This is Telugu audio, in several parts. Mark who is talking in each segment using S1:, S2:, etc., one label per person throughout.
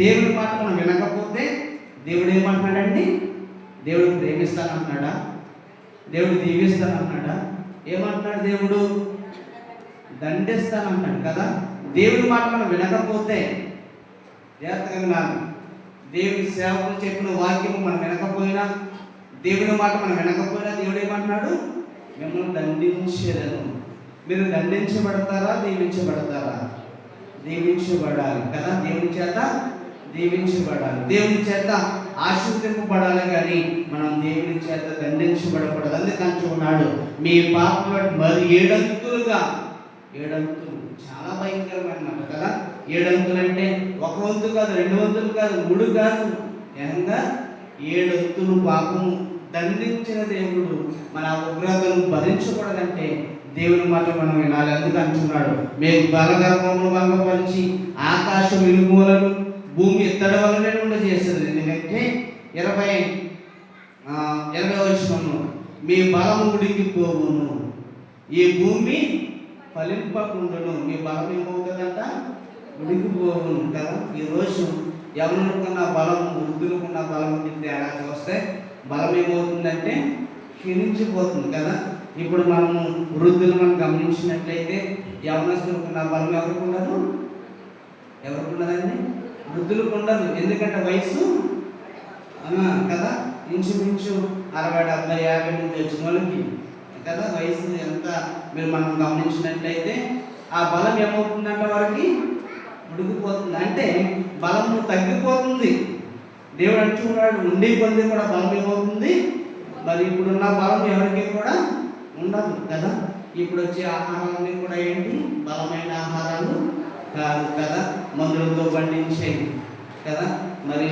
S1: దేవుడి మాట మనం వినకపోతే దేవుడు ఏమంటున్నాడండి? దేవుడు ప్రేమిస్తానంటున్నాడా? దేవుడు దీవిస్తానంటున్నాడా? ఏమంటున్నాడు? దేవుడు దండిస్తానంటున్నాడు కదా. దేవుడి మాట మనం వినకపోతే జాగ్రత్తగా, దేవుడి సేవకులు చెప్పిన వాక్యము మనం వినకపోయినా, దేవుడి మాట మనం వినకపోయినా దేవుడు ఏమంటున్నాడు? మిమ్మల్ని దండించేదను. మీరు దండించబడతారా? దీవించబడతారా? దీవించబడాలి కదా. దేవుని చేత దీవించబడాలి, దేవుని చేత ఆశీర్వదింపబడాలి, కానీ మనం దేవుని చేత దండించబడకూడదు. అందుకని ఉన్నాడు, మీ పాపం మరి ఏడంతులుగా. ఏడంతులు చాలా భయంకరమైన మాట కదా. ఏడంతులు అంటే ఒక వంతు కాదు, 2 వంతులు కాదు, 3 కాదు, ఏకంగా 7 వంతులు పాపము దండించిన దేవుడు మన ఉగ్రతను భరించకూడదంటే దేవుని మాట మనం వినాలి. అందుకు అంటున్నాడు, మేము బలగర్భమును భంగపరిచి ఆకాశం ఇనుమూలను భూమి ఎత్తడి వలనే ఉండ చేస్తుంది. ఎందుకంటే 20 వచనంలో మీ బలము ఉడికిపోవును, ఈ భూమి ఫలింపకుండును. మీ బలం ఏమవుతుందంట? ఉడికిపోవును కదా. ఈరోజు ఎవరికన్నా బలం, వృద్ధులకున్న బలం తేడా చూస్తే బలం ఏమవుతుందంటే క్షీణించిపోతుంది కదా. ఇప్పుడు మనము వృద్ధులు మనం గమనించినట్లయితే యవనస్తులకున్న బలం ఎవరికి ఉండదు? ఎవరికి ఉండదండి? వృద్ధులకు ఉండదు. ఎందుకంటే వయసు కదా, ఇంచుమించు 60, 70, 50 నుంచి వచ్చిన వాళ్ళకి కదా వయసు ఎంత మీరు మనం గమనించినట్లయితే ఆ బలం ఏమవుతుందంటే వారికి ఉడికిపోతుంది. అంటే బలము తగ్గిపోతుంది. దేవుడు అంటున్నాడు, ఉండే కొద్ది కూడా బలం ఏమవుతుంది? మరి ఇప్పుడున్న బలం ఎవరికి కూడా ఉండదు కదా. ఇప్పుడు వచ్చే ఆహారాలన్నీ కూడా ఏంటి? బలమైన ఆహారాలు కాదు కదా, మందులతో పండించేవి కదా. మరి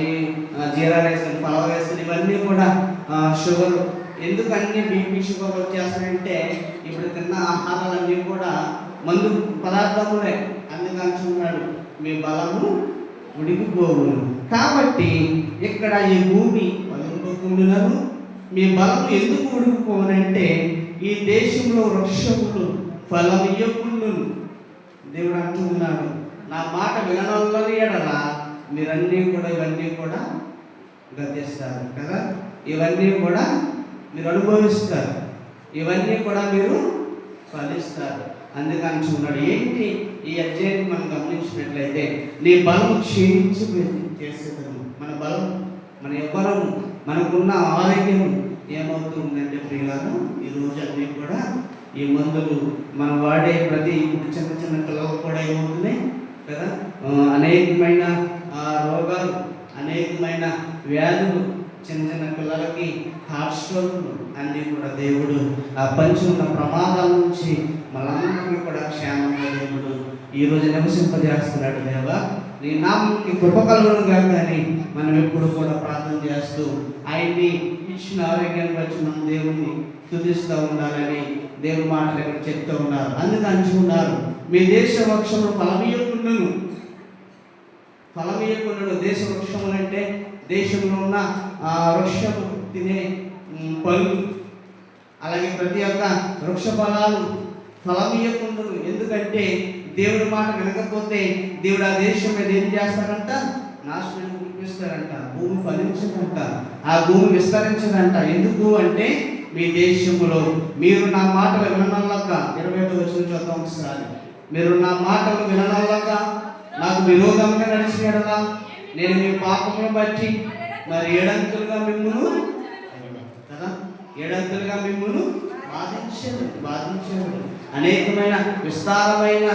S1: జీరా రైస్, పలవ రైస్, ఇవన్నీ కూడా షుగర్. ఎందుకు అన్ని బీపీ, షుగర్ వచ్చేస్తాయంటే ఇప్పుడు తిన్న ఆహారాలన్నీ కూడా మందు పదార్థములే. అందుకు అంటున్నాడు, మీ బలము ఉడికిపోవును. కాబట్టి ఇక్కడ ఈ భూమి ఫలింపకుండునను, మీ బలము ఎందుకు ఉడికిపోవునంటే ఈ దేశంలో వృక్షములు ఫలమియ్యకుండును. దేవుడు అంటున్నాడు, నా మాట వినడంలోని ఎడల మీరన్నీ కూడా ఇవన్నీ కూడా గతిస్తారు కదా. ఇవన్నీ కూడా మీరు అనుభవిస్తారు, ఇవన్నీ కూడా మీరు ఫలిస్తారు. అందుకని అంటున్నాడు. ఏంటి ఈ అధ్యాయాన్ని మనం గమనించినట్లయితే, నీ బలము క్షీణించి చేసేదము. మన బలం, మన యవ్వనము, మనకున్న ఆరోగ్యం ఏమవుతుందంటే ప్రియులను ఈరోజు అన్నీ కూడా ఈ మందులు మనం వాడే ప్రతి చిన్న చిన్న పిల్లలు కూడా ఏమవుతున్నాయి కదా, అనేకమైన రోగాలు, అనేకమైన వ్యాధులు, చిన్న చిన్న పిల్లలకి హార్ట్ స్ట్రోక్లు అన్నీ కూడా దేవుడు పంచి ఉన్న ప్రమాదాల నుంచి మనందరినీ కూడా క్షేమంగా దేవుడు ఈరోజు నివసింపజేస్తున్నాడు. దేవా, నీ నామముకి కృప కలుగును గాక అని మనం ఎప్పుడు కూడా ప్రార్థన చేస్తూ ఆయన్ని ఇచ్చిన ఆరోగ్యాన్ని బట్టి మనం దేవుణ్ణి స్తుతిస్తూ ఉండాలని దేవుని మాటలు ఇక్కడ చెప్తూ ఉన్నారు. అందుకు అంటున్నారు, మీ దేశ వృక్షములు ఫలమీయకుండును. ఫలమీయకుండును దేశ వృక్షములు అంటే దేశంలో ఉన్న వృక్షము తినే పళ్ళు, అలాగే ప్రతి ఒక్క వృక్ష ఫలాలు ఫలమీయకుండును. ఎందుకంటే దేవుడి మాట వినకపోతే దేవుడు ఆ దేశం మీద ఏం చేస్తారంట? నాశనం కురిపిస్తారంట. భూమి ఫలించదంట, ఆ భూమి విస్తరించదంట. ఎందుకు అంటే మీ దేశంలో మీరు నా మాటలు విననల్లక, 21వ వచనం చూద్దాం ఒకసారి. మీరు నా మాటలు విననల్లక నాకు విరోధంగా నడిచినడలా నేను మీ పాపమును బట్టి మరి 7 అంతులుగా మిమ్మును కదా, 7 అంతులుగా మిమ్మును బాధించాడు. అనేకమైన విస్తారమైన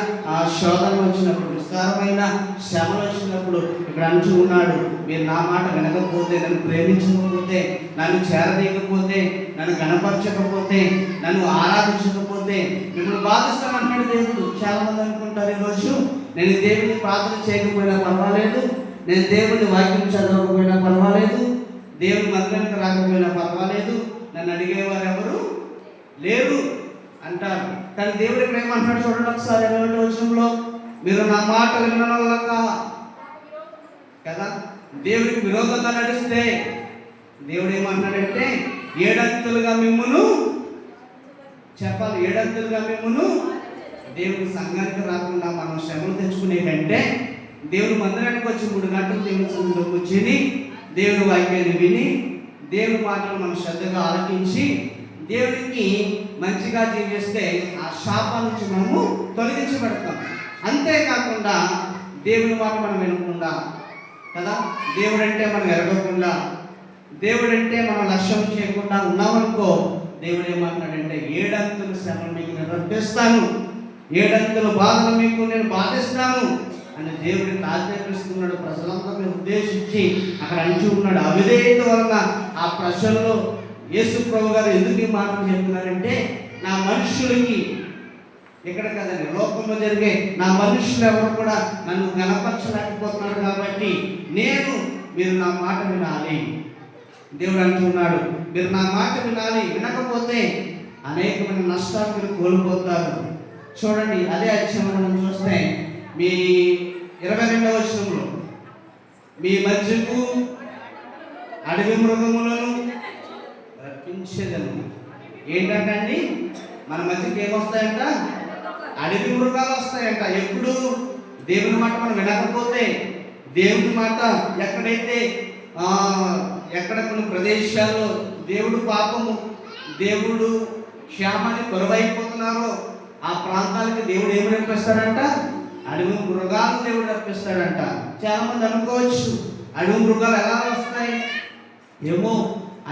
S1: శోధనలు వచ్చినప్పుడు, విస్తారమైన శ్రమలు వచ్చినప్పుడు ఇక్కడ అంటూ ఉన్నాడు, మీరు నా మాట వినకపోతే, నన్ను ప్రేమించకపోతే, నన్ను చేరదీయకపోతే, నన్ను గణపరచకపోతే, నన్ను ఆరాధించకపోతే మిమ్మల్ని బాధిస్తామంటాడు దేవుడు. చాలా మంది అనుకుంటారు ఈరోజు, నేను దేవుని ప్రార్థన చేయకపోయినా పర్వాలేదు, నేను దేవుని వాక్యం చదవకపోయినా పర్వాలేదు, దేవుని మందిరానికి రాకపోయినా పర్వాలేదు, నన్ను అడిగేవారు ఎవరు లేరు అంటారు. కానీ దేవుడు ఇక్కడ ఏమంటాడు చూడండి ఒకసారి 22వ వచనంలో, మీరు నా మాట విననల్లక కదా, దేవుడికి విరోధంగా నడిస్తే దేవుడు ఏమంటాడంటే 7 అంతులుగా మిమ్మును చెప్పాలి. 7 అంతులుగా మిమ్మును దేవుడి సంఘానికి రాకుండా మనం శ్రమలు తెచ్చుకునే కంటే దేవుని మందిరానికి వచ్చి 3 గంటలు దేవుని సన్నిధిలో కూర్చొని దేవుని వాక్యాన్ని విని దేవుని మాటలు మనం శ్రద్ధగా ఆలకించి దేవునికి మంచిగా జీవిస్తే ఆ శాపం నుంచి మనము తొలగించబడతాం. అంతేకాకుండా దేవుని మాట మనం వినకుండా కదా, దేవుడంటే మనం ఎరగకుండా, దేవుడంటే మనం లక్ష్యం చేయకుండా ఉన్నామనుకో, దేవుడు ఏమంటున్నాడంటే 7 అంతుల శ్రమలు మీకు నేను రప్పిస్తాను, 7 అంతుల బాధలు మీకు నేను బాధిస్తాను అని దేవుడిని ఆజ్ఞాపిస్తున్నాడు. ప్రజలందరినీ ఉద్దేశించి అక్కడ అంటూ ఉన్నాడు. అవిధేయత వలన ఆ ప్రజల్లో యేసు ప్రభు గారు ఎందుకు ఈ మాటలు చెప్తున్నారంటే, నా మనుషులకి ఇక్కడ కదండి లోకంలో జరిగే నా మనుషులు ఎవరు కూడా నన్ను గణపరచలేకపోతున్నారు కాబట్టి మీరు నా మాట వినాలి. దేవుడు అంటున్నాడు, మీరు నా మాట వినాలి, వినకపోతే అనేకమైన నష్టాలు మీరు కోల్పోతారు. చూడండి, అదే అధ్యాయం మనం చూస్తే మీ 22వ వచనంలో, మీ మధ్యకు అడవి మృగములను రప్పించేదను. ఏంటంటే మన మధ్యకి ఏమొస్తాయంట? అడవి మృగాలు వస్తాయంట. ఎప్పుడు? దేవుని మాట మనం వినకపోతే, దేవుని మాట ఎక్కడైతే ఎక్కడ కొన్ని ప్రదేశాల్లో దేవుడు పాపము, దేవుడు క్షేమాన్ని కొరవైపోతున్నారో ఆ ప్రాంతాలకి దేవుడు ఏమి రప్పిస్తాడంట? అడవి మృగాలు దేవుడు రప్పిస్తాడంట. చాలా మంది అనుకోవచ్చు, అడవి మృగాలు ఎలా వస్తాయి ఏమో,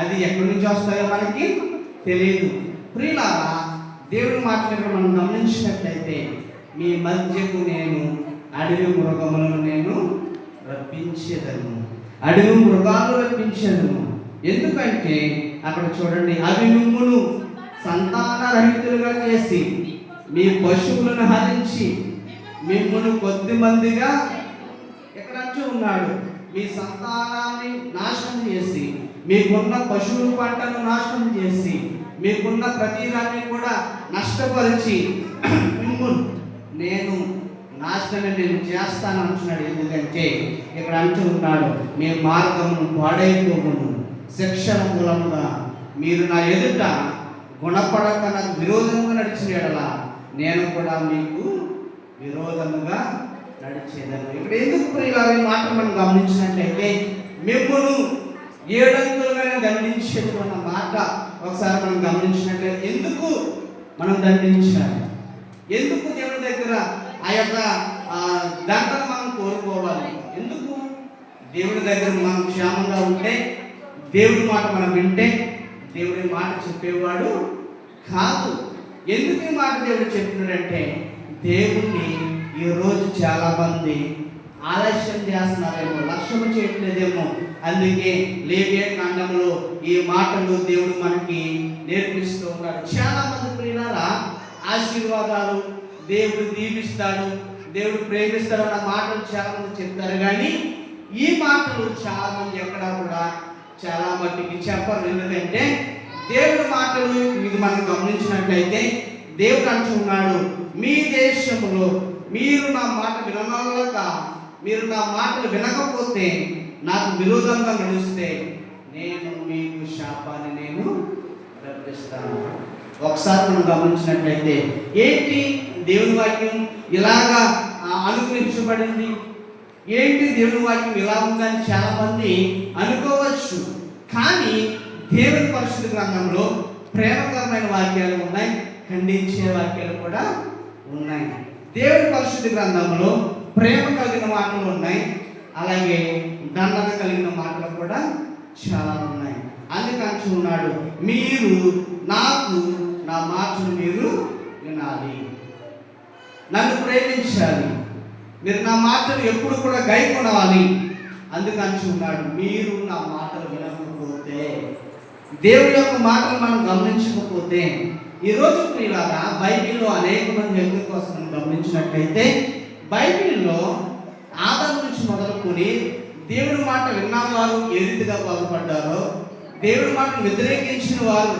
S1: అది ఎక్కడి నుంచి వస్తాయో మనకి తెలియదు. ప్రియులారా, దేవుడి మాటలు మనం గమనించినట్లయితే, మీ మధ్యకు నేను అడవి మృగములను నేను రప్పించేదను, అడవి మృగాలు రప్పించేదను. ఎందుకంటే అక్కడ చూడండి, అవి మిమ్మును సంతానరహితులుగా చేసి మీ పశువులను హరించి మిమ్మును కొద్ది మందిగా ఎక్కడ అంటూ ఉన్నాడు, మీ సంతానాన్ని నాశనం చేసి, మీకున్న పశువుల పంటను నాశనం చేసి, మీకున్న ప్రతిదాన్ని కూడా నష్టపరిచి నేను నాశనం నేను చేస్తాను అంటున్నాడు. ఎందుకంటే ఇక్కడ అంటూ ఉన్నాడు, మీ మార్గమును పాడైపోవును, శిక్షణ మూలముగా మీరు నా ఎదుట గుణపడక నాకు విరోధముగా నడిచిన ఎడల నేను కూడా మీకు విరోధముగా నడిచేదను. ఇక్కడ ఎందుకు ప్రియులారా ఈ మాట మనం గమనించినట్లయితే, మిమ్మును 7 అంతులుగా దండించేది అన్న మాట ఒకసారి మనం గమనించినట్లయితే, ఎందుకు మనం దండించాలి? ఎందుకు దేవుని దగ్గర ఆ యొక్క దండను మనం కోరుకోవాలి? ఎందుకు? దేవుడి దగ్గర మనం క్షేమంగా ఉంటే, దేవుడి మాట మనం వింటే, దేవుడి మాట చెప్పేవాడు కాదు. ఎందుకు ఈ మాట దేవుడు చెప్తున్నాడంటే, దేవుణ్ణి ఈరోజు చాలా మంది ఆలస్యం చేస్తున్నారేమో, లక్ష్యం చేయట్లేదేమో. అందుకే లేవియా కాండంలో ఈ మాటలు దేవుడు మనకి నేర్పిస్తూ ఉన్నాడు. చాలా మంది ప్రియులారా, ఆశీర్వాదాలు, దేవుడు దీవిస్తాడు, దేవుడు ప్రేమిస్తాడు అన్న మాటలు చాలా మంది చెప్తారు, కానీ ఈ మాటలు చాలా మంది ఎక్కడా కూడా చాలా మట్టికి చెప్పరు. ఎందుకంటే దేవుడి మాటలు ఇది మనం గమనించినట్లయితే, దేవుడు అంటున్నాడు, మీ దేశంలో మీరు నా మాట వినలేక, మీరు నా మాటలు వినకపోతే, నాకు విరోధంగా నడిస్తే నేను మీకు శాపాన్ని నేను రప్పిస్తాను. ఒకసారి మనం గమనించినట్లయితే, ఏంటి దేవుని వాక్యం ఇలాగా అనుగ్రహించబడింది, ఏంటి దేవుని వాక్యం ఇలా ఉందని చాలా మంది అనుకోవచ్చు. కానీ దేవుని పరిశుద్ధ గ్రంథంలో ప్రేమకరమైన వాక్యాలు ఉన్నాయి, ఖండించే వాక్యాలు కూడా ఉన్నాయి. దేవుని పరిశుద్ధ గ్రంథంలో ప్రేమ కలిగిన మాటలు ఉన్నాయి, అలాగే దండన కలిగిన మాటలు కూడా చాలా ఉన్నాయి. అందుకని ఉన్నాడు, మీరు నాకు నా మాటలు మీరు వినాలి, నన్ను ప్రేమించాలి, మీరు నా మాటలు ఎప్పుడు కూడా గైకొనాలి. అందుకని ఉన్నాడు, మీరు నా మాటలు వినకపోతే, దేవుడి యొక్క మాటలు మనం గమనించకపోతే. ఈరోజు ప్రియులారా, బైబిల్లో అనేక మంది వ్యక్తుల కోసం మనం గమనించినట్లయితే, బైబిల్లో ఆదాము నుంచి మొదలుకొని దేవుడి మాట విన్నవారు ఏ రీతిగా బాగుపడ్డారో, దేవుడి మాటను వ్యతిరేకించిన వారు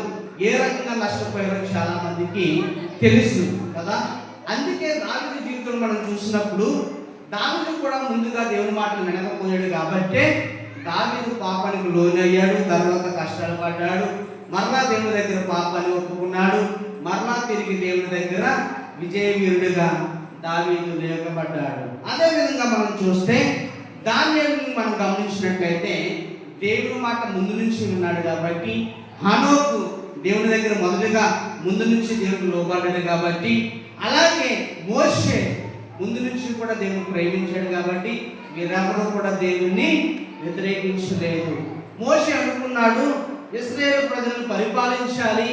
S1: ఏ రకంగా నష్టపోయారో చాలా మందికి తెలుసు కదా. అందుకే దావీదు జీవితంలో మనం చూసినప్పుడు, దావీదు కూడా ముందుగా దేవుని మాటలు వినకపోయాడు కాబట్టి దావీదు పాపానికి లోనయ్యాడు, తర్వాత కష్టాలు పడ్డాడు, మరలా దేవుని దగ్గర పాపాన్ని ఒప్పుకున్నాడు, మరలా తిరిగి దేవుని దగ్గర విజయవీరుడిగా దావీదు లేపబడ్డాడు. అదేవిధంగా మనం చూస్తే దానియేలుని మనం గమనించినట్లయితే దేవుని మాట ముందు నుంచి ఉన్నాడు కాబట్టి, హనోకు దేవుని దగ్గర మొదటిగా ముందు నుంచి దేవుడు లోబడ్డాడు కాబట్టి, అలాగే మోషే ముందు నుంచి కూడా దేవుని ప్రేమించాడు కాబట్టి వీరెవరూ కూడా దేవుణ్ణి వ్యతిరేకించలేదు. మోషే అనుకున్నాడు, ఇశ్రాయేలు ప్రజలను పరిపాలించాలి,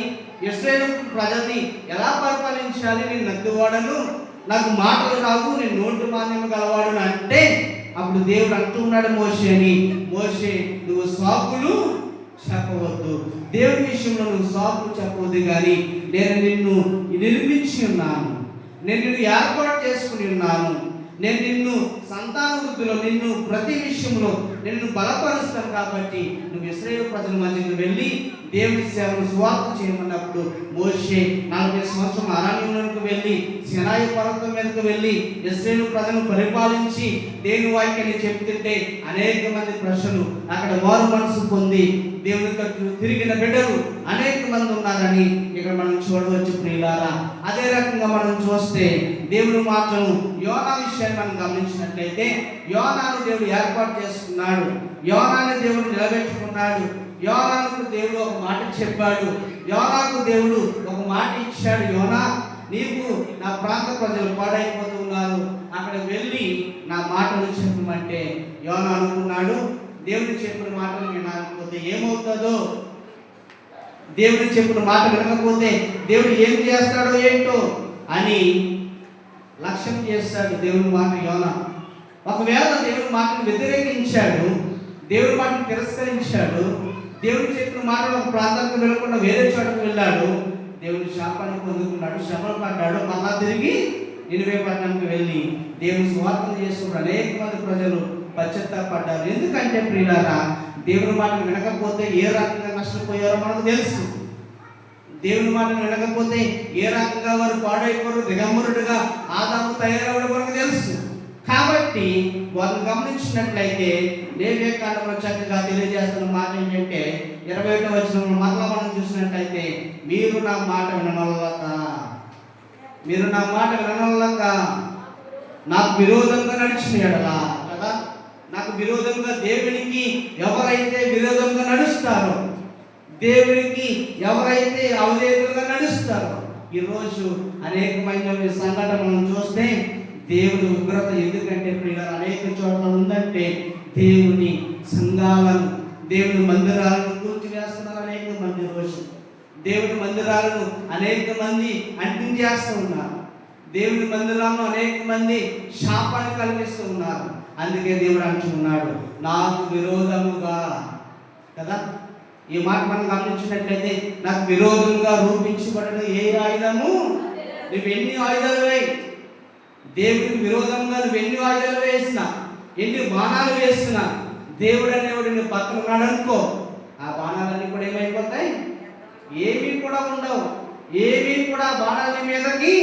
S1: ఇశ్రాయేలు ప్రజల్ని ఎలా పరిపాలించాలి, నేను నత్తివాడను, నాకు మాటలు రావు, నేను నోటి మాన్యం గలవాడు అంటే, అప్పుడు దేవుడు అంటున్నాడు మోషేని, మోషే నువ్వు సాకులు చెప్పవద్దు, దేవుని విషయంలో నువ్వు సాకులు చెప్పవద్దు, కానీ నేను నిన్ను నిర్మించి ఉన్నాను, నేను నిన్ను ఏర్పాటు చేసుకుని ఉన్నాను, నేను నిన్ను సంతాన వృద్ధిలో నిన్ను ప్రతి విషయంలో నిన్ను బలపరుస్తాను కాబట్టి నువ్వు ఇశ్రాయేలు ప్రజల మధ్యకు వెళ్ళి దేవుని సేవను సువార్త చేయమన్నప్పుడు మోషే 40 సంవత్సరం అరణ్యంలోకి వెళ్ళి సినాయి పర్వతం మీదకు వెళ్ళి ఇశ్రాయేలు ప్రజలను పరిపాలించి దేవుని వాక్యాన్ని చెప్తుంటే అనేక మంది ప్రజలు అక్కడ మారు మనసు పొంది దేవుని తట్టు తిరిగిన బిడ్డలు అనేక మంది ఉన్నారని ఇక్కడ మనం చూడవచ్చు ప్రియులారా. అదే రకంగా మనం చూస్తే దేవుడు మాత్రం యోనా విషయాన్ని మనం గమనించినట్లయితే, యోనాను దేవుడు ఏర్పాటు చేసుకున్నాడు, యోనాను దేవుడు నిలబెట్టుకున్నాడు, యోనాకు దేవుడు ఒక మాట చెప్పాడు, యోనాకు దేవుడు ఒక మాట ఇచ్చాడు, యోనా నీకు నా ప్రాంత ప్రజలు పాడైపోతున్నారు, అక్కడ వెళ్ళి నా మాటలు చెప్పమంటే యోనా అనుకున్నాడు, దేవుడు చెప్పిన మాటలు వినకపోతే ఏమవుతుందో, దేవుడు చెప్పిన మాట వినకపోతే దేవుడు ఏం చేస్తాడో ఏంటో అని లక్ష్యం చేస్తాడు దేవుని మాట యోనా. ఒకవేళ దేవుని మాటను వ్యతిరేకించాడు, దేవుని మాటను తిరస్కరించాడు, దేవుడు చెప్పిన మాటలు ఒక ప్రాంతానికి వెళ్ళకుండా వేరే చోటకు వెళ్ళాడు, దేవుని శాపాన్ని పొందుకున్నాడు, శ్రమలు పడ్డాడు, మళ్ళా తిరిగి నినివే పట్టణానికి వెళ్ళి దేవుని సువార్తను చేసుకున్న అనేక మంది ప్రజలు పశ్చాత్తాపడ్డారు. ఎందుకంటే ప్రియులారా, దేవుని మాటను వినకపోతే ఏ రకంగా నష్టపోయారో మనకు తెలుసు, దేవుని మాటను వినకపోతే ఏ రకంగా వారు పాడైపోరు, దిగంబరుడుగా ఆదాము తయారవడం మనకు తెలుసు. కాబట్టి వారిని గమనించినట్లయితే లేవియా కాండంలో చక్కగా తెలియజేస్తున్న మాట ఏంటంటే 21వ వచనంలో మరలా మనం చూసినట్లయితే, మీరు నా మాట విననొల్లక, మీరు నా మాట విననొల్లక నాకు విరోధంగా నడిచిన ఎడలా, కదా, నాకు విరోధంగా దేవునికి ఎవరైతే విరోధంగా నడుస్తారో, దేవునికి ఎవరైతే అవిధేయులుగా నడుస్తారో, ఈరోజు అనేకమైన సంఘటనలను చూస్తే దేవుని ఉగ్రత ఎందుకంటే ప్రియులారా అనేక చోట్ల ఉందంటే దేవుని సంఘాలను, దేవుని మందిరాలను కూల్చివేస్తున్నారు అనేక మంది. రోజు దేవుని మందిరాలను అనేక మంది అంటించేస్తూ ఉన్నారు, దేవుని మందిరాలను అనేక మంది శాపాన్ని కలిగిస్తూ ఉన్నారు. అందుకే దేవుడు అంటున్నాడు నాకు విరోధముగా, కదా, ఈ మాట మనం గమనించినట్లయితే నాకు విరోధంగా రూపించబడిన ఏ ఆయుధము, నువ్వు ఎన్ని ఆయుధాలు వేయి, దేవుడికి విరోధంగా నువ్వు ఎన్ని ఆయుధాలు వేసినా, ఎన్ని బాణాలు వేసినా, దేవుడు అనేవాడు నువ్వు పక్కన ఉన్నాడు అనుకో, ఆ బాణాలన్నీ కూడా ఏమైపోతాయి, ఏమీ కూడా ఉండవు, ఏమీ కూడా బాణాల మీదకి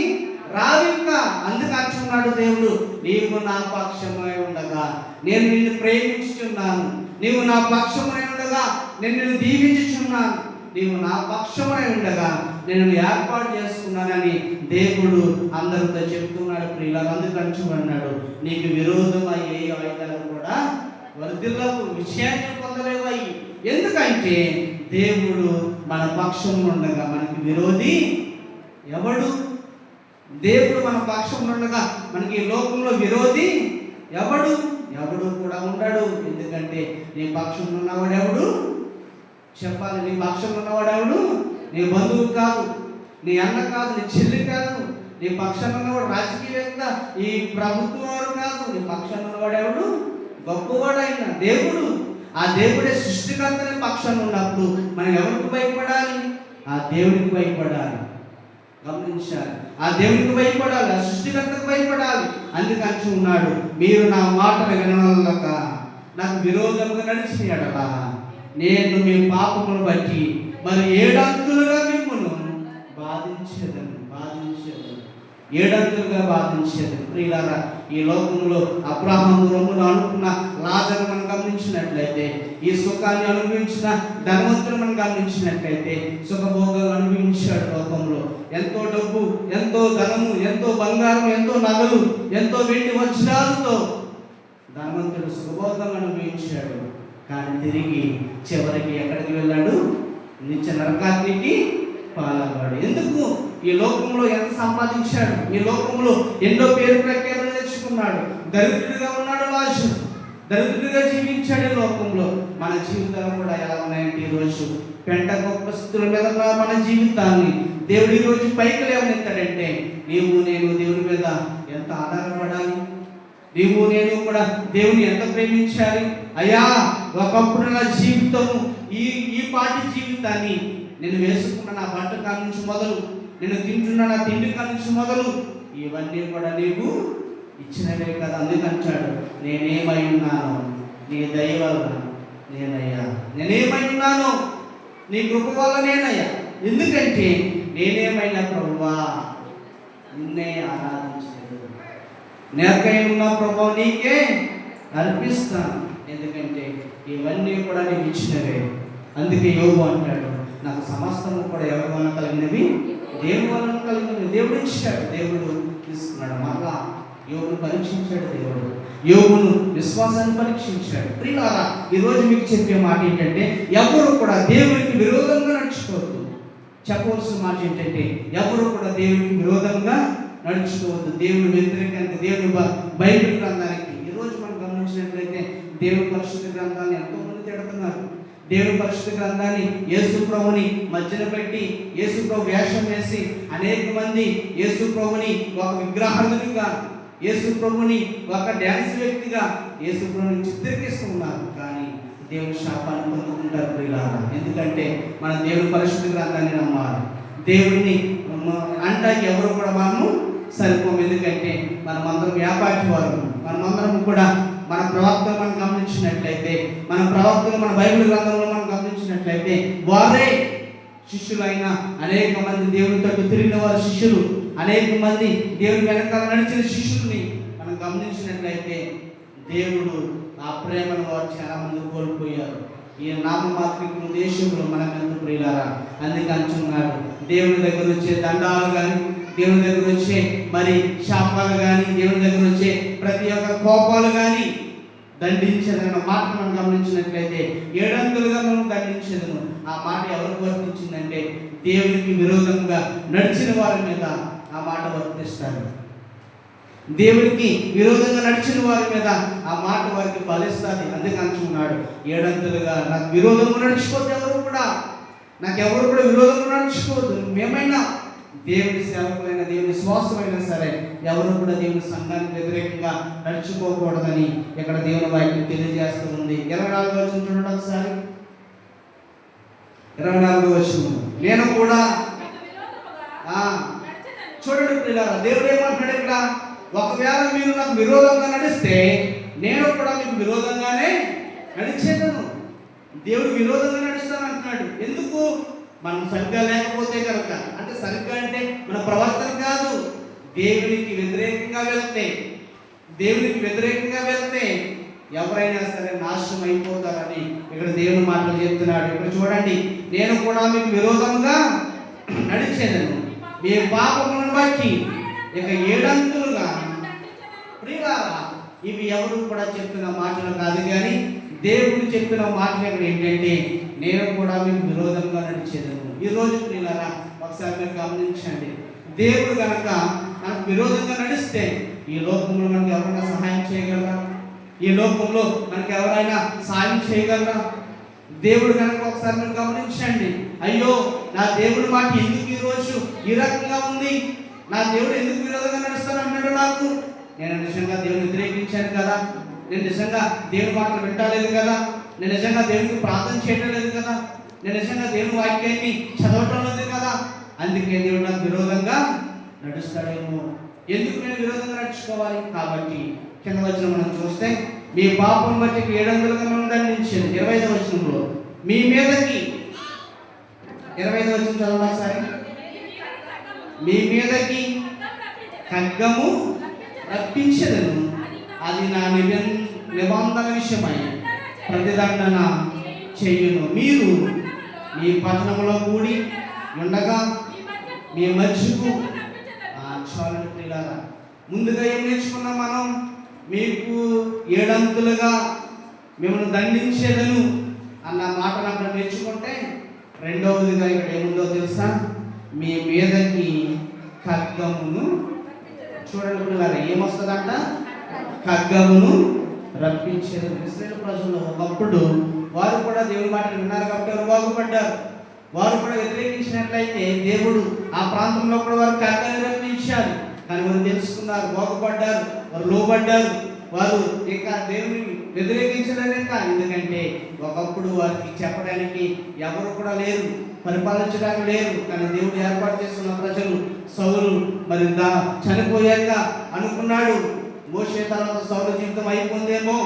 S1: రావు. ఇంకా అందుకు అంటున్నాడు దేవుడు, నీవు నా పక్షమై ఉండగా నేను నిన్ను ప్రేమించుచున్నాను, నీవు నా పక్షమై ఉండగా నేను నిన్ను దీవించుచున్నాను, నీవు నా పక్షమై ఉండగా నేను ఏర్పాటు చేసుకున్నానని దేవుడు అందరితో చెప్తున్నాడు ప్రియులారా. అందుకు అంటున్నాడు నీకు విరోధమై ఏ ఆయుధాలు కూడా వర్ధిల్లవు, విషయాన్ని పొందలేవయి. ఎందుకంటే దేవుడు మన పక్షం ఉండగా మనకి విరోధి ఎవడు? దేవుడు మన పక్షం ఉండగా మనకి ఈ లోకంలో విరోధి ఎవడు? ఎవడు కూడా ఉండడు. ఎందుకంటే నీ పక్షం ఉన్నవాడు ఎవడు చెప్పాలి, నీ పక్షం ఉన్నవాడు ఎవడు? నీ బంధువు కాదు, నీ అన్న కాదు, నీ చెల్లి కాదు, నీ పక్షాన్ని ఉన్నవాడు రాజకీయవేత్త, ఈ ప్రభుత్వం వారు కాదు, నీ పక్షాన్ని ఉన్నవాడు ఎవడు? గొప్పవాడైన దేవుడు. ఆ దేవుడే సృష్టికర్తనే పక్షాన్ని ఉన్నప్పుడు మనం ఎవరికి భయపడాలి? ఆ దేవుడికి భయపడాలి. గమనించాలి, ఆ దేవుడికి భయపడాలి, ఆ సృష్టికర్తకు భయపడాలి. అందుకని ఉన్నాడు మీరు నా మాటలు వినలేక నాకు విరోధంగా నడిచిన ఎడలా నేను మీ పాపమును బట్టి మరి 7 అంతులుగా మిమ్మల్ని బాధించేదను, 7 అంతులుగా బాధించేదను. ప్రియులారా, ఈ లోకంలో అబ్రహాము రొమ్మును అనుకున్న లాజరు మనం గమనించినట్లయితే గమనించినట్లయితే, ఈ సుఖాన్ని అనుభవించిన ధనవంతులు మనం గమనించినట్లయితే సుఖభోగాలు అనుభవించాడు లోకంలో. ఎంతో డబ్బు, ఎంతో ధనము, ఎంతో బంగారం, ఎంతో నగలు, ఎంతో వెండి వజ్రాలతో ధనవంతుడు సుఖభోగాలు అనుభవించాడు. కానీ తిరిగి చివరికి ఎక్కడికి వెళ్ళాడు? నిత్య నరకాగ్నికి పాలవాడు. ఎందుకు? ఈ లోకంలో ఎంత సంపాదించాడు, ఈ లోకంలో ఎన్నో పేరు ప్రఖ్యాతులు తెచ్చుకున్నాడు. దరిద్రుడిగా ఉన్నాడు లాజరు, దరిద్రుడిగా జీవించాడు ఈ లోకంలో. మన జీవితాలు కూడా ఎలా ఉన్నాయంటే ఈరోజు పెంట గొప్పస్తుల మీద మన జీవితాన్ని దేవుడు ఈరోజు పైకి లేవనెత్తాడంటే నీవు నేను దేవుడి మీద ఎంత ఆధారపడాలి, నీవు నేను కూడా దేవుని ఎంత ప్రేమించాలి. అయ్యా, ఒకప్పుడు నా జీవితము ఈ పాటి జీవితాన్ని నేను వేసుకున్న నా బట్ట కాడ నుంచి మొదలు, నేను తింటున్న నా తిండి కాడ నుంచి మొదలు ఇవన్నీ కూడా నీవు ఇచ్చినవే కదా. అందుకంటాడు, నేనేమై ఉన్నాను నీ దయ వల్ల నేనయ్యా, నేనేమై ఉన్నాను నీ కృప వల్ల నేనయ్యా. ఎందుకంటే నేనేమైనా ప్రభువా నిన్నే ఆరాధించలేదు, నేకై ఉన్న ప్రభు నీకే అర్పిస్తాను. ఎందుకంటే ఇవన్నీ కూడా నీవు ఇచ్చినవే. అందుకే యోబు అంటాడు, నాకు సమస్తము కూడా ఎవరి వలన కలిగినవి? దేవుని వలన కలిగినవి. దేవుడు ఇచ్చాడు, దేవుడు తీసుకున్నాడు. మరలా యోబును పరీక్షించాడు దేవుడు, యోబును విశ్వాసాన్ని పరీక్షించాడు. ప్రియులారా, ఈరోజు మీకు చెప్పే మాట ఏంటంటే ఎవరు కూడా దేవునికి విరోధంగా నడుచుకోవద్దు. చెప్పవలసిన మాట ఏంటంటే ఎవరు కూడా దేవునికి విరోధంగా నడుచుకోవద్దు. దేవుని వ్యతిరేకంగా దేవుని బైబిల్ గ్రంథానికి ఈరోజు మనం గమనించినట్లయితే దేవుని పరిశుద్ధ గ్రంథాన్ని ఎంతో మంది తిడుతున్నారు. దేవుని పరిశుద్ధ గ్రంథాన్ని యేసు ప్రభుని మధ్యన పెట్టి యేసు ప్రభు వేషం వేసి అనేక మంది యేసు ప్రభుని ఒక విగ్రహార్థునిగా, యేసు ప్రభుని ఒక డ్యాన్స్ వ్యక్తిగా యేసు ప్రభుని చిత్రీకరిస్తున్నారు. కానీ దేవుని శాపాన్ని పొందుకుంటారు ప్రియులారా. ఎందుకంటే మన దేవుని పరిశుద్ధ గ్రంథాన్ని నమ్మాలి. దేవుడిని అంటాకి ఎవరు కూడా మనము సరిపోము. ఎందుకంటే మనమందరం వ్యాపారి వారు. మనమందరం కూడా మన ప్రవక్తలు మనం గమనించినట్లయితే, మన ప్రవక్తలు మన బైబిల్ గ్రంథంలో మనం గమనించినట్లయితే వారే శిష్యులైన అనేక మంది దేవుని తట్టు తిరిగిన వారు శిష్యులు, అనేక మంది దేవుని వెనకాల నడిచిన శిష్యుల్ని మనం గమనించినట్లయితే దేవుడు ఆ ప్రేమను వారు చాలా మంది కోల్పోయారు. ఈ నామమాత్రికులు దేశంలో మనం ఎంత ప్రియులారా. అందుకే అంటున్నాడు, దేవుని దగ్గర వచ్చే దండాలు కానీ, దేవుని దగ్గర వచ్చే మరి శాపాలు కానీ, దేవుని దగ్గర వచ్చే ప్రతి ఒక్క కోపాలు కానీ దండించదన్న మాట మనం గమనించినట్లయితే 700గా మనం దండించదను. ఆ మాట ఎవరికి వర్తించిందంటే దేవునికి విరోధంగా నడిచిన వారి మీద ఆ మాట వర్తిస్తాడు. దేవునికి విరోధంగా నడిచిన వారి మీద ఆ మాట వారికి ఫలిస్తుంది. అందుకే అంటున్నాడు, 700గా నాకు విరోధంగా నడుచుకోవద్దు. ఎవరు కూడా నాకెవరు కూడా విరోధంగా నడుచుకోవద్దు. మేమైనా దేవుని సేవకులైన, దేవుని శ్వాసమైనా సరే ఎవరు కూడా దేవుని సంఘానికి వ్యతిరేకంగా నడుచుకోకూడదని ఇక్కడ దేవుని వాక్యం తెలియజేస్తుంది. 24వ వచనం చూడండి ఒకసారి. 24వ వచనం, నేను కూడా చూడండి ప్రియులారా, దేవుడు ఏమంటాడు ఇక్కడ, ఒకవేళ మీరు నాకు విరోధంగా నడిస్తే నేను కూడా మీకు విరోధంగానే నడిచేదను. దేవుడు విరోధంగా నడుస్తాను అంటున్నాడు. ఎందుకు? మనం సరిగ్గా లేకపోతే కనుక. అంటే సరిగ్గా అంటే మన ప్రవర్తన కాదు, దేవునికి వ్యతిరేకంగా వెళ్తే, దేవునికి వ్యతిరేకంగా వెళ్తే ఎవరైనా సరే నాశనం అయిపోతారని ఇక్కడ దేవుని మాటలు చెప్తున్నాడు. ఇక్కడ చూడండి, నేను కూడా మీకు విరోధంగా నడిచేదను మీ పాపములను బట్టి ఇక 700గా. ప్రియులారా, ఇవి ఎవరు కూడా చెప్పిన మాటలు కాదు, కానీ దేవుడు చెప్పిన మాటలు ఇక్కడ ఏంటంటే నేను కూడా మీకు విరోధంగా నడిచేదను. ఈరోజు ప్రియులారా ఒకసారి మీరు గమనించండి, దేవుడు కనుక మనకు విరోధంగా నడిస్తే ఈ లోకంలో మనకు ఎవరైనా సహాయం చేయగలరా? ఈ లోకంలో మనకు ఎవరైనా సాయం చేయగలరా? దేవుడు కనుక ఒకసారి మీరు గమనించండి, అయ్యో నా దేవుడి మాట ఎందుకు ఈరోజు ఈ రకంగా ఉంది, నా దేవుడు ఎందుకు విరోధంగా నడుస్తాను అన్నాడు నాకు, నేను నిజంగా దేవుని వ్యతిరేకించాను కదా, నేను నిజంగా దేవుని మాటలు వింటలేదు కదా, నేను నిజంగా దేవునికి ప్రార్థన చేయడం లేదు కదా, నేను నిజంగా దేవుని వాక్యాన్ని చదవటం లేదు కదా, అందుకే దేవుడు నాకు విరోధంగా నడుస్తాడేమో. ఎందుకు నేను విరోధంగా నడుచుకోవాలి? కాబట్టి కింద వచనం మనం చూస్తే, మీ పాపం బట్టి 700గా మనం దండించాను. 25వ వచనంలో మీ మీదకి, 25వ వచనం చదవండి ఒకసారి. మీ మీదకి ఖడ్గము రప్పించదను, అది నా నిబంధన విషయమై ప్రతిదండన చెయ్యును. మీరు మీ పట్టణంలో కూడి ఉండగా మీ మధ్యకు చాలని ప్రియులారా, ముందుగా ఏం నేర్చుకున్నాం మనం? మీకు 7 అంతులుగా మిమ్మల్ని దండించేదను అన్న మాటను అక్కడ నేర్చుకుంటే, రెండవదిగా ఇక్కడ ఏముందో తెలుసా? మీ మీదకి ఖడ్గమును, చూడండి పిల్లలు, ఏమొస్తుందంట? ఖడ్గమును రప్పించేది. ఇశ్రాయేలు ప్రజలు ఒకప్పుడు వారు కూడా దేవుని మాటలు విన్నారు కాబట్టి వారు బాగుపడ్డారు. వారు కూడా వ్యతిరేకించినట్లయితే దేవుడు ఆ ప్రాంతంలో కూడా వారు ఖడ్గాన్ని రప్పించారు. కానీ వారు తెలుసుకున్నారు, బాగుపడ్డారు, వారు లోబడ్డారు. వారు ఇంకా దేవుని వ్యతిరేకించలేక, ఎందుకంటే ఒకప్పుడు వారికి చెప్పడానికి ఎవరు కూడా లేరు, పరిపాలించడానికి లేరు. కానీ దేవుడు ఏర్పాటు చేస్తున్న ప్రజలు సౌలు మరి చనిపోయాక అనుకున్నాడు, మోషే తర్వాత సౌలు జీవితం అయిపోయిందేమో,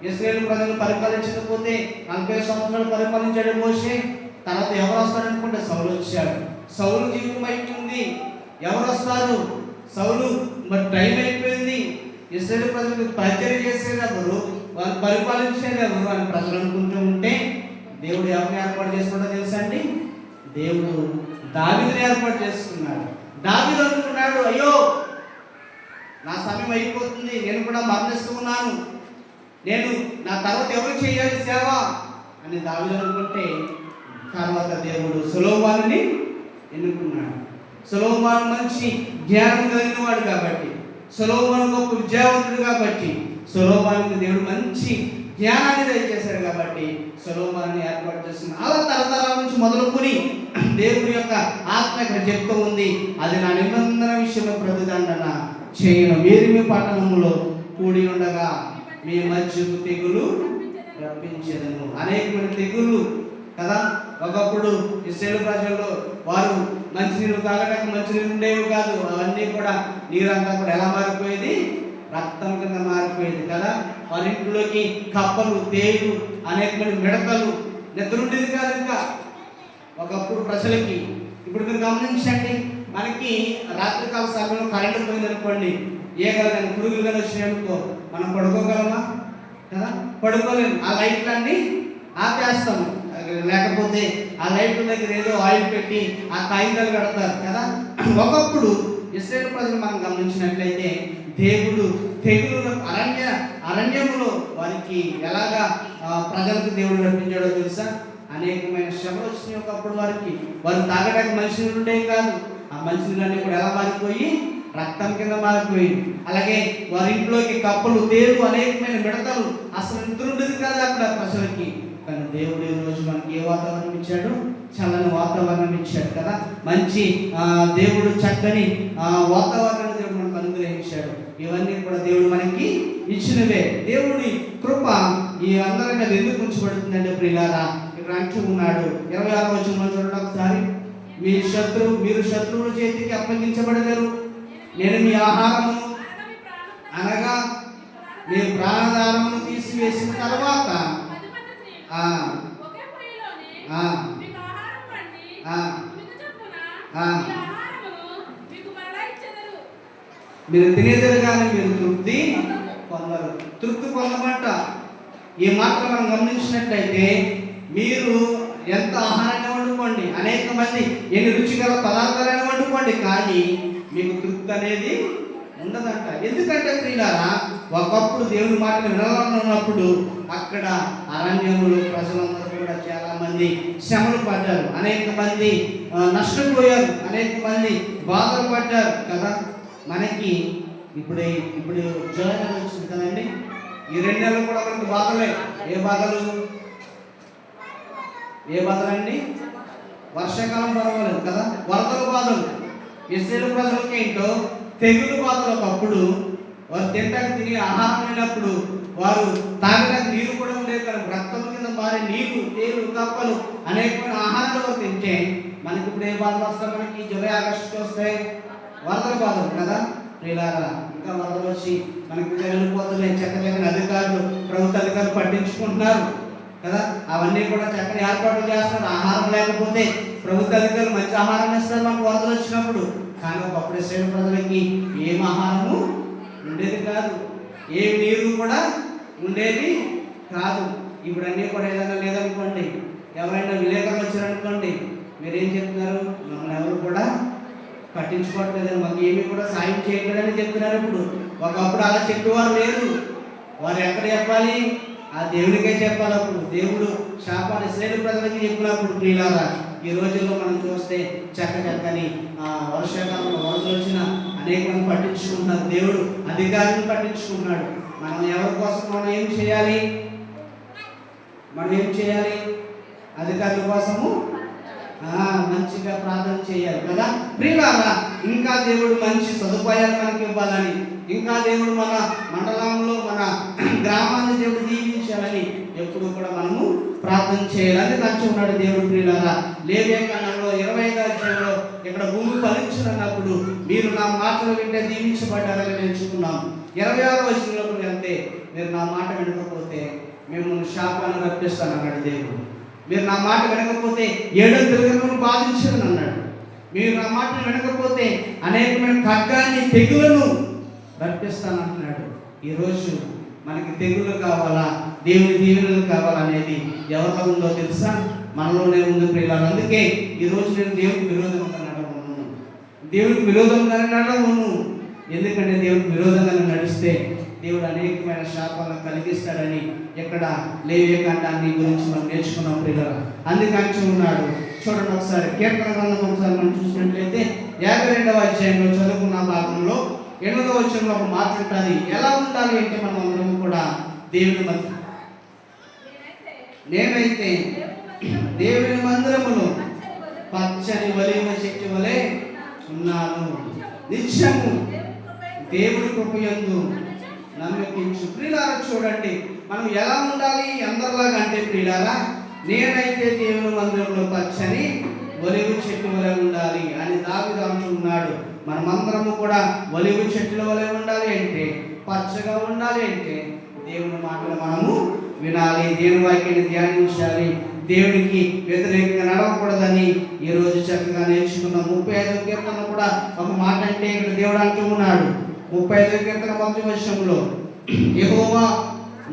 S1: ఇశ్రాయేలు ప్రజలను పరిపాలించకపోతే 40 సంవత్సరాలు పరిపాలించాడు మోషే, తర్వాత ఎవరు వస్తారనుకుంటే సౌలు వచ్చాడు. సౌలు జీవితం అయిపోయింది, ఎవరు వస్తారు? సౌలు మరి టైం అయిపోయింది, ఇశ్రాయేలు ప్రజలకు పరిచయం చేసేది ఎవరు, వాళ్ళు పరిపాలించేది ఎవరు అని ప్రజలు అనుకుంటూ ఉంటే, దేవుడు ఎవరిని ఏర్పాటు చేసుకుంటా తెలుసా అండి? దేవుడు దావీదుని ఏర్పాటు చేసుకున్నాడు. దావీదు అనుకున్నాడు, అయ్యో నా సమయం అయిపోతుంది, నేను కూడా మరణిస్తూ ఉన్నాను, నేను నా తర్వాత ఎవరు చేయాలి సేవ అని దావీదు అనుకుంటే, తర్వాత దేవుడు సొలొమోనుని ఎన్నుకున్నాడు. సొలొమోను మంచి జ్ఞానం కలిగిన వాడు కాబట్టి, సొలొమోను గొప్ప విద్యావంతుడు కాబట్టి, సొలొమోనుకి దేవుడు మంచి జ్ఞానాన్ని దయచేశాడు కాబట్టి సొలొమోనుని ఏర్పాటు చేస్తున్నాడు. అలా తరతరాల నుంచి మొదలుకొని దేవుడి యొక్క ఆత్మ ఇక్కడ చెప్తూ ఉంది, అది నా నిబంధన విషయంలో ప్రతిదండన చేయను. మీరు మీ పట్టణంలో కూడి ఉండగా మీ మధ్యకు తెగులు రప్పించేదను. అనేకమైన తెగుళ్ళు కదా. ఒకప్పుడు ఇశ్రాయేలు ప్రజల్లో వారు మంచినీరు తాగడానికి మంచినీరు ఉండేవి కాదు. అవన్నీ కూడా నీరంతా కూడా ఎలా మారిపోయేది? రక్తం కింద మారిపోయేది కదా. వారి ఇంట్లోకి కప్పలు, తేలు, అనేకమైన మిడతలు, నిద్ర ఉండేది కాదు ఇంకా ఒకప్పుడు ప్రజలకి. ఇప్పుడు మీరు గమనించండి, మనకి రాత్రికాల సమయంలో కరెంటు పోయిందనుకోండి, ఏగలు కానీ పురుగులు కానీ వచ్చినాయనుకో, మనం పడుకోగలమా? కదా, పడుకోలేము. ఆ లైట్లన్నీ ఆపేస్తాము. లేకపోతే ఆ లైట్ల దగ్గర ఏదో ఆయిల్ పెట్టి ఆ కాగితాలు కడతారు కదా. ఒకప్పుడు ఇశ్రాయేలు ప్రజలు మనం గమనించినట్లయితే దేవుడు తెగులు అరణ్యములో వారికి ఎలాగా ప్రజలకు దేవుడు రప్పించాడో తెలుసా? అనేకమైన శ్రమలు వచ్చినాయి ఒకప్పుడు వారికి. వారు తాగడానికి మంచినీళ్ళు ఉండేవి కాదు. ఆ మంచినీళ్ళన్నీ కూడా ఎలా మారిపోయి రక్తం కింద మారిపోయి, అలాగే వారి ఇంట్లోకి కప్పలు, తేలు, అనేకమైన మిడతలు, అసలు నిద్ర ఉండేది కాదు అక్కడ ప్రజలకి. కానీ దేవుడు ఈ రోజు మనకి ఏ వాతావరణం ఇచ్చాడు? చల్లని వాతావరణం ఇచ్చాడు కదా. మంచి దేవుడు చక్కని వాతావరణం దేవుడు మనకు అనుగ్రహించాడు. ఇవన్నీ కూడా దేవుడు మనకి ఇచ్చినవే. దేవుడి కృప ఈ అందరి మీద ఎందుకు ఉంచబడుతుందంటే ప్రియులారా, ఇక్కడ అంటూ ఉన్నాడు 26వ వచనంలో చూడండి ఒకసారి, మీరు శత్రువుల చేతికి అప్పగించబడలేరు, నేను మీ ఆహారమును అనగా మీ ప్రాణాధారమును తీసివేసిన తర్వాత మీరు తినేదరుగానే మీరు తృప్తి పొందరు. తృప్తి పొందమంట. ఈ మాట మనం గమనించినట్లయితే, మీరు ఎంత ఆహారాన్ని వండుకోండి, అనేక మంది ఎన్ని రుచిగల పదార్థాలను వండుకోండి, కానీ మీకు తృప్తి అనేది ఉండదంట. ఎందుకంటే ప్రియులారా, ఒకప్పుడు దేవుని మాటను వినాలన్నప్పుడు అక్కడ అరణ్యములు ప్రజలందరూ కూడా చాలా మంది శ్రమలు పడ్డారు, అనేక మంది నష్టపోయారు, అనేక మంది బాధలు పడ్డారు కదా. మనకి ఇప్పుడు జోయన వచ్చింది కదండి, ఈ 2 నెలలు కూడా మనకి బాధలే. ఏ బాధలండి? వర్షాకాలం పర్వాలేదు కదా, వరదల బాధలు. ఇశ్రాయేలు ప్రజలకి ఏంటో తెగులు బాధలు. ఒకప్పుడు వారు తిని ఆహారం లేనప్పుడు, వారు తాగడానికి నీరు కూడా ఉండేది కదా. రక్తం కింద మారే నీరు, తేలు, కప్పలు, అనేకమైన ఆహారాలు తింటే మనకి ఇప్పుడు ఏ బాధలు వస్తాయి? మనకి జూలై ఆగస్టుకి వస్తాయి వరదల బాధలు కదా. ప్రియులారా, ఇంకా వరదలు వచ్చి మనకి వెళ్ళిపోతున్నాయి. చక్కని అధికారులు, ప్రభుత్వ అధికారులు పట్టించుకుంటున్నారు కదా. అవన్నీ కూడా చక్కని ఏర్పాట్లు చేస్తున్నారు. ఆహారం లేకపోతే ప్రభుత్వ అధికారులు మంచి ఆహారం ఇస్తారు మనకు వరదలు వచ్చినప్పుడు. కానీ ఒకప్పుడు ఇశ్రాయేలు ప్రజలకి ఏం ఆహారము ఉండేది కాదు, ఏ నీరు కూడా ఉండేది కాదు. ఇప్పుడు అన్నీ కూడా ఏదైనా లేదనుకోండి, ఎవరైనా విలేకరులు వచ్చారనుకోండి, మీరేం చెప్తున్నారు? మమ్మల్ని ఎవరు కూడా పట్టించుకోవట్లేదని, మాకు ఏమీ కూడా సాయం చేయట్లేదని చెప్తున్నారు. ఇప్పుడు ఒకప్పుడు అలా చెప్పేవారు లేరు. వారు ఎక్కడ చెప్పాలి? ఆ దేవునికే చెప్పాలి. అప్పుడు దేవుడు శాపాన్ని శ్రేణి ప్రజలకి చెప్పినప్పుడు ప్రియులారా, ఈ రోజుల్లో మనం చూస్తే చక్కని వర్షాకాలంలో వరదలు వచ్చిన అనేక మంది పట్టించుకుంటున్నారు. దేవుడు అధికారులను పట్టించుకుంటున్నాడు. మనం ఎవరి కోసం మనం ఏం చేయాలి? అధికారుల కోసము మంచిగా ప్రార్థన చేయాలి కదా ప్రియులారా. ఇంకా దేవుడు మంచి సదుపాయాలు మనకి ఇవ్వాలని, ఇంకా దేవుడు మన మండలంలో మన గ్రామాన్ని దేవుడు దీవించాలని ఎప్పుడు కూడా మనము ప్రార్థన చేయాలని నచ్చి ఉన్నాడు దేవుడు ప్రియులారా. లేవియకాండంలో 25వ అధ్యాయంలో ఇక్కడ భూమి ఫలించినప్పుడు మీరు నా మాటలు వింటే దీవించబడ్డారని నేర్చుకున్నాం. 26వ వచనంలో వెళ్తే మీరు నా మాట వినకపోతే మిమ్మల్ని శాపాన్ని రప్పిస్తానన్నాడు దేవుడు. మీరు నా మాట వినకపోతే 7 తెలుగును బాధించదని అన్నాడు. మీరు నా మాటను వినకపోతే అనేకమైన ఖడ్గాన్ని తెగులను రప్పిస్తానంటున్నాడు. ఈరోజు మనకి తెగులు కావాలా, దేవుని దీవెనలు కావాలనేది ఎవరిలో ఉందో తెలుసా? మనలోనే ఉంది ప్రియులారా. అందుకే ఈరోజు నేను దేవునికి విరోధంగా నడవను, దేవునికి విరోధంగానే నడవను. ఎందుకంటే దేవునికి విరోధంగా నడిస్తే దేవుడు అనేకమైన శాపాలను కలిగిస్తాడని ఇక్కడ లేవియకాండాన్ని గురించి మనం నేర్చుకున్నాం ప్రియులారా. అందుకని ఉన్నాడు. చూడండి ఒకసారి కీర్తన గ్రంథం ఒకసారి మనం చూసినట్లయితే 52వ అధ్యాయంలో చదువుకున్న భాగంలో 8వ వచనంలో ఒక మాట ఉంటుంది. ఎలా ఉండాలి అంటే మనం అందరం కూడా దేవుని మధ్య, నేనైతే దేవుని మందిరములో పచ్చని ఒలీవ చెట్టు వలె ఉన్నాను, నిత్యము దేవుని కృపయందు నమ్మకించు. ప్రియులారా చూడండి, మనం ఎలా ఉండాలి అందరిలాగా అంటే ప్రియులారా, నేనైతే దేవుని మందిరంలో పచ్చని ఒలీవ చెట్టు వలె ఉండాలి అని దావీదు అంటున్నాడు. మనమందరము కూడా ఒలీవ చెట్టుల వలె ఉండాలి అంటే, పచ్చగా ఉండాలి అంటే దేవుని మాటలు మనము వినాలి, దేవుని వాక్యాన్ని ధ్యానించాలి, దేవునికి వ్యతిరేకంగా నడవకూడదని ఈరోజు చక్కగా నేర్చుకున్నాం. 35వ కీర్తన కూడా ఒక మాట అంటే ఇక్కడ దేవుడు అంటూ ఉన్నాడు. 35వ కీర్తన 1వ వచనంలో, యెహోవా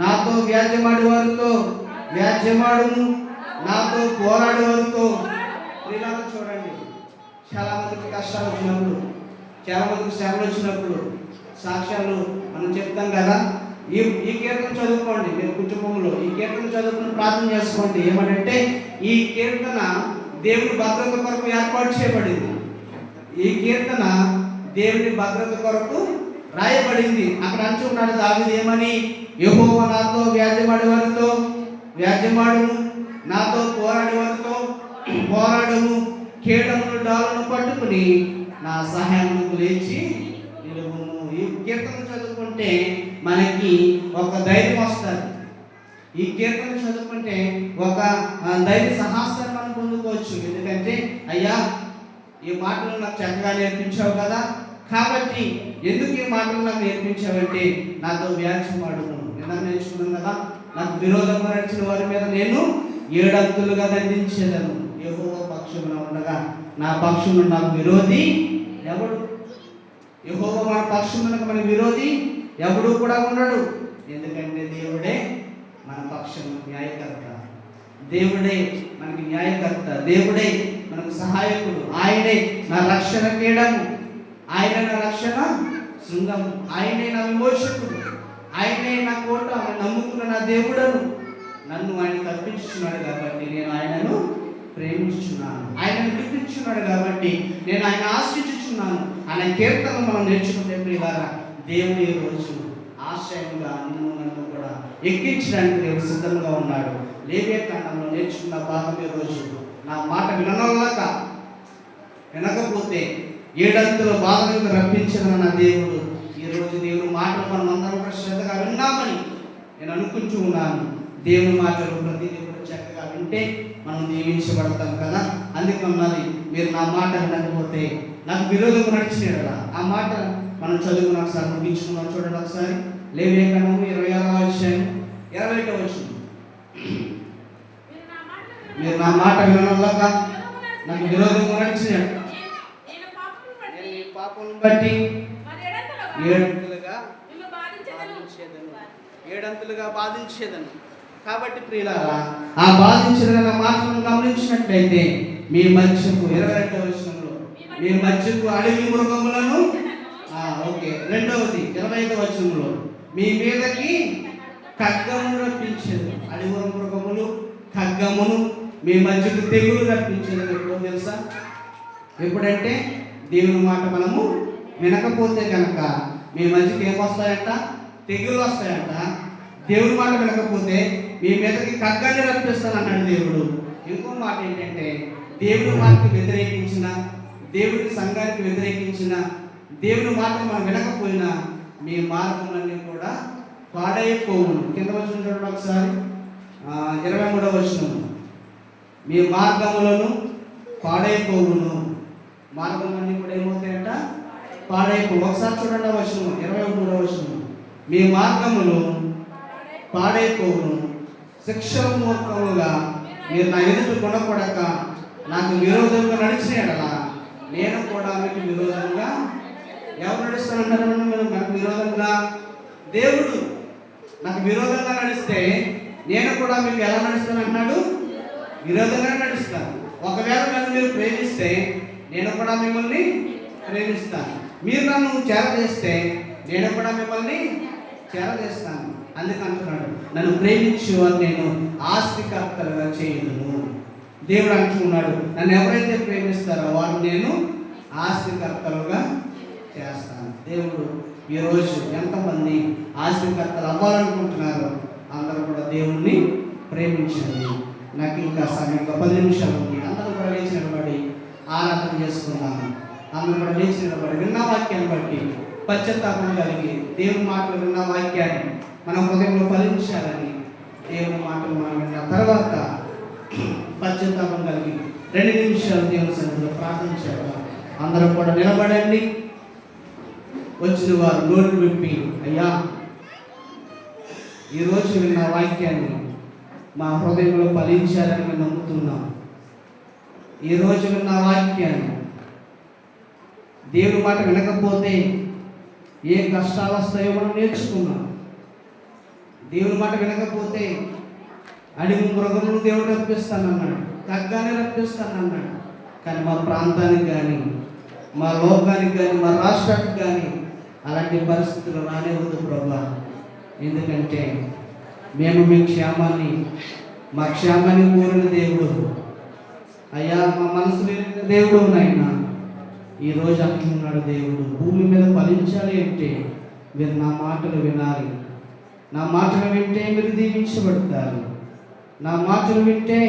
S1: నాతో వ్యాజ్యమాడు వారితో వ్యాజ్యమాడును, నాతో పోరాడు వారితో. చూడండి, చాలా మందికి కష్టాలు వచ్చినప్పుడు, చాలా మందికి శ్రమలు వచ్చినప్పుడు సాక్ష్యాలు మనం చెప్తాం కదా. ఈ కీర్తన చదువుకోండి, మీరు కుటుంబంలో ఈ కీర్తన చదువుకుని ప్రార్థన చేసుకోండి. ఏమంటే ఈ కీర్తన దేవుని భద్రత కొరకు ఏర్పాటు చేయబడింది. ఈ కీర్తన దేవుని భద్రత కొరకు రాయబడింది. అక్కడ అంటూ ఉన్నాడు దావీదు ఏమని? యెహోవా నాతో వ్యాజ్యమాడు వారితో వ్యాజ్యమాడును, నాతో పోరాడు వారితో పోరాడును, కేడమును డాలను పట్టుకుని నా సహాయమునకు లేచి నిలువును. ఈ కీర్తన చదువుకుంటే మనకి ఒక ధైర్యం వస్తుంది. ఈ కీర్తన చదువుకుంటే ఒక ధైర్య సహాస్యాన్ని మనం పొందుకోవచ్చు. ఎందుకంటే అయ్యా ఈ మాటలు నాకు చక్కగా నేర్పించావు కదా, కాబట్టి ఎందుకు ఈ మాటలు నాకు నేర్పించావంటే నాతో వ్యాజ్యమాడును. ఎలా నేర్చుకున్నాను కదా, నాకు విరోధంగా నడిచిన వారి మీద నేను 7 అంతులుగా దండించేదను. యెహోవా పక్షమున ఉండగా నా పక్షమున నాకు విరోధి ఎవడు? యెహోవా మన పక్షమున మన విరోధి ఎవడు కూడా ఉండడు. ఎందుకంటే దేవుడే మన పక్షం న్యాయకర్త, దేవుడే మనకి న్యాయకర్త, దేవుడే మనకు సహాయకుడు, ఆయనే నా రక్షణ కేడము, ఆయన నా రక్షణ శృంగము, ఆయనే నా విమోచకుడు, ఆయనే నా కోట, ఆయన నమ్ముకున్న నా దేవుడను. నన్ను ఆయన తప్పించుచున్నాడు కాబట్టి నేను ఆయనను ప్రేమించుచున్నాను, ఆయన విడిపించున్నాడు కాబట్టి నేను ఆయన ఆశ్రయించుచున్నాను అనే కీర్తన మనం నేర్చుకుంటే ప్రియులారా, దేవుడు ఈ రోజు ఆశ్రయంగా నన్ను కూడా ఎక్కించడానికి దేవుడు సిద్ధంగా ఉన్నాడు. లేవియకాండంలో నేర్చుకున్న భాగం ఈ రోజు నా మాట వినకపోతే 7 అంతుల బాధలకు రప్పించిన నా దేవుడు. ఈరోజు దేవుని మాటలు మనం అందరం కూడా శ్రద్ధగా విన్నామని నేను అనుకుంటూ ఉన్నాను. దేవుని మాటలు ప్రతి దేవుడు చక్కగా వింటే మనం దీవించబడతాం కదా. అందుకే ఉన్నది, మీరు నా మాట వినకపోతే నాకు విరోధం నడిచిన ఆ మాట మనం చదువుకున్న ఒకసారి ముగించుకున్నాం. చూడండి ఒకసారి లేవియకాండం 26వ అధ్యాయం 21వ వచనం. మీరు నా మాట వినలేక నాకు విరోధం నడిచినాడు, పాపం బట్టి 7 అంతులుగా బాధించేదను. కాబట్టి ప్రియులారా, ఆ బాధించిన మాటలను గమనించినట్లయితే మీ మధ్యకు 22వ వచనంలో మీ మధ్యకు అడవి మృగములను ఓకే, రెండవది 25వ వచనంలో మీ మీదకి ఖడ్గమును రప్పించేది. అడవి మృగములు ఖడ్గమును మీ మధ్యకు తెగులు రప్పించేది. ఎప్పుడో తెలుసా? ఎప్పుడంటే దేవుని మాట మనము వినకపోతే కనుక మీ మధ్యకి ఏమొస్తాయంట? తెగులు వస్తాయంట. దేవుని మాట వినకపోతే మీ మీదకి ఖడ్గాన్ని రప్పిస్తానన్నాడు దేవుడు. ఇంకో మాట ఏంటంటే, దేవుని మాటకి వ్యతిరేకించిన, దేవుడి సంఘానికి వ్యతిరేకించిన, దేవుని మాట మనం వినకపోయినా మీ మార్గములన్నీ కూడా పాడైపోవును. కింద వచ్చిన చూడండి ఒకసారి, 23వ వచనం, మీ మార్గములను పాడైపోవును. మార్గములన్నీ కూడా ఏమవుతాయంట? పాడైపోవు. ఒకసారి చూడండి వచనం, 23వ వచనం, మీ మార్గములు పాడైపోవును, శిక్షాపూర్వకముగా మీరు నా ఎదుట కొనపడక నాకు విరోధంగా నడిచిన ఎడల నేను కూడా మీకు విరోధంగా. ఎవరు నడుస్తానంటారు? మనకు విరోధంగా దేవుడు. నాకు విరోధంగా నడిస్తే నేను కూడా మీకు ఎలా నడుస్తాను అంటున్నాడు? విరోధంగా నడుస్తాను. ఒకవేళ నన్ను మీరు ప్రేమిస్తే నేను కూడా మిమ్మల్ని ప్రేమిస్తాను. మీరు నన్ను చేరదీస్తే నేను కూడా మిమ్మల్ని చేరదీస్తాను. అందుకంటున్నాడు, నన్ను ప్రేమించేవారు నేను ఆస్తికర్తలుగా చేయను. దేవుడు అంటున్నాడు, నన్ను ఎవరైతే ప్రేమిస్తారో వారు నేను ఆస్తికర్తలుగా చేస్తాను. దేవుడు ఈరోజు ఎంతమంది ఆస్తికర్తలు అవ్వాలనుకుంటున్నారో అందరూ కూడా దేవుణ్ణి ప్రేమించండి. నాకు ఇంకా సమయం 10 నిమిషాలు ఉంది. అందరూ కూడా లేచి నిలబడి ఆరాధన చేసుకున్నాను. అందరూ కూడా లేచి నిలబడి విన్న వాక్యాన్ని బట్టి పశ్చాత్తాపం కలిగి దేవుని మాటలు విన్న వాక్యాన్ని మన హృదయంలో ఫలించాలని దేవుని మాటలు మనం విన్న తర్వాత పశ్చాత్తాపం కలిగి 2 నిమిషాలు దేవుని సన్నిధిలో ప్రార్థించారు. అందరూ కూడా నిలబడండి. వచ్చిన వారు నోరు విప్పి, అయ్యా ఈరోజు విన్న వాక్యాన్ని మా హృదయంలో ఫలించాలని మేము నమ్ముతున్నాం. ఈరోజు విన్న వాక్యాన్ని దేవుని మాట వినకపోతే ఏ కష్టాలు వస్తాయో మనం నేర్చుకున్నాం. దేవుని మాట వినకపోతే అడవి మృగములను దేవుడు రప్పిస్తానన్నాడు, ఖడ్గాన్ని రప్పిస్తానన్నాడు. కానీ మా ప్రాంతానికి కానీ, మా లోకానికి కానీ, మా రాష్ట్రానికి కానీ అలాంటి పరిస్థితులు రానివ్వదు ప్రభువా. ఎందుకంటే మేము మీ క్షేమాన్ని, మా క్షేమాన్ని కోరిన దేవుడు అయ్యా, మా మనసు లేని దేవుడు నాయన. ఈరోజు అంటున్నాడు దేవుడు, భూమి మీద ఫలించాలి అంటే మీరు నా మాటలు వినాలి. నా మాటలు వింటే మీరు దీవించబడతారు. నా మాటలు వింటే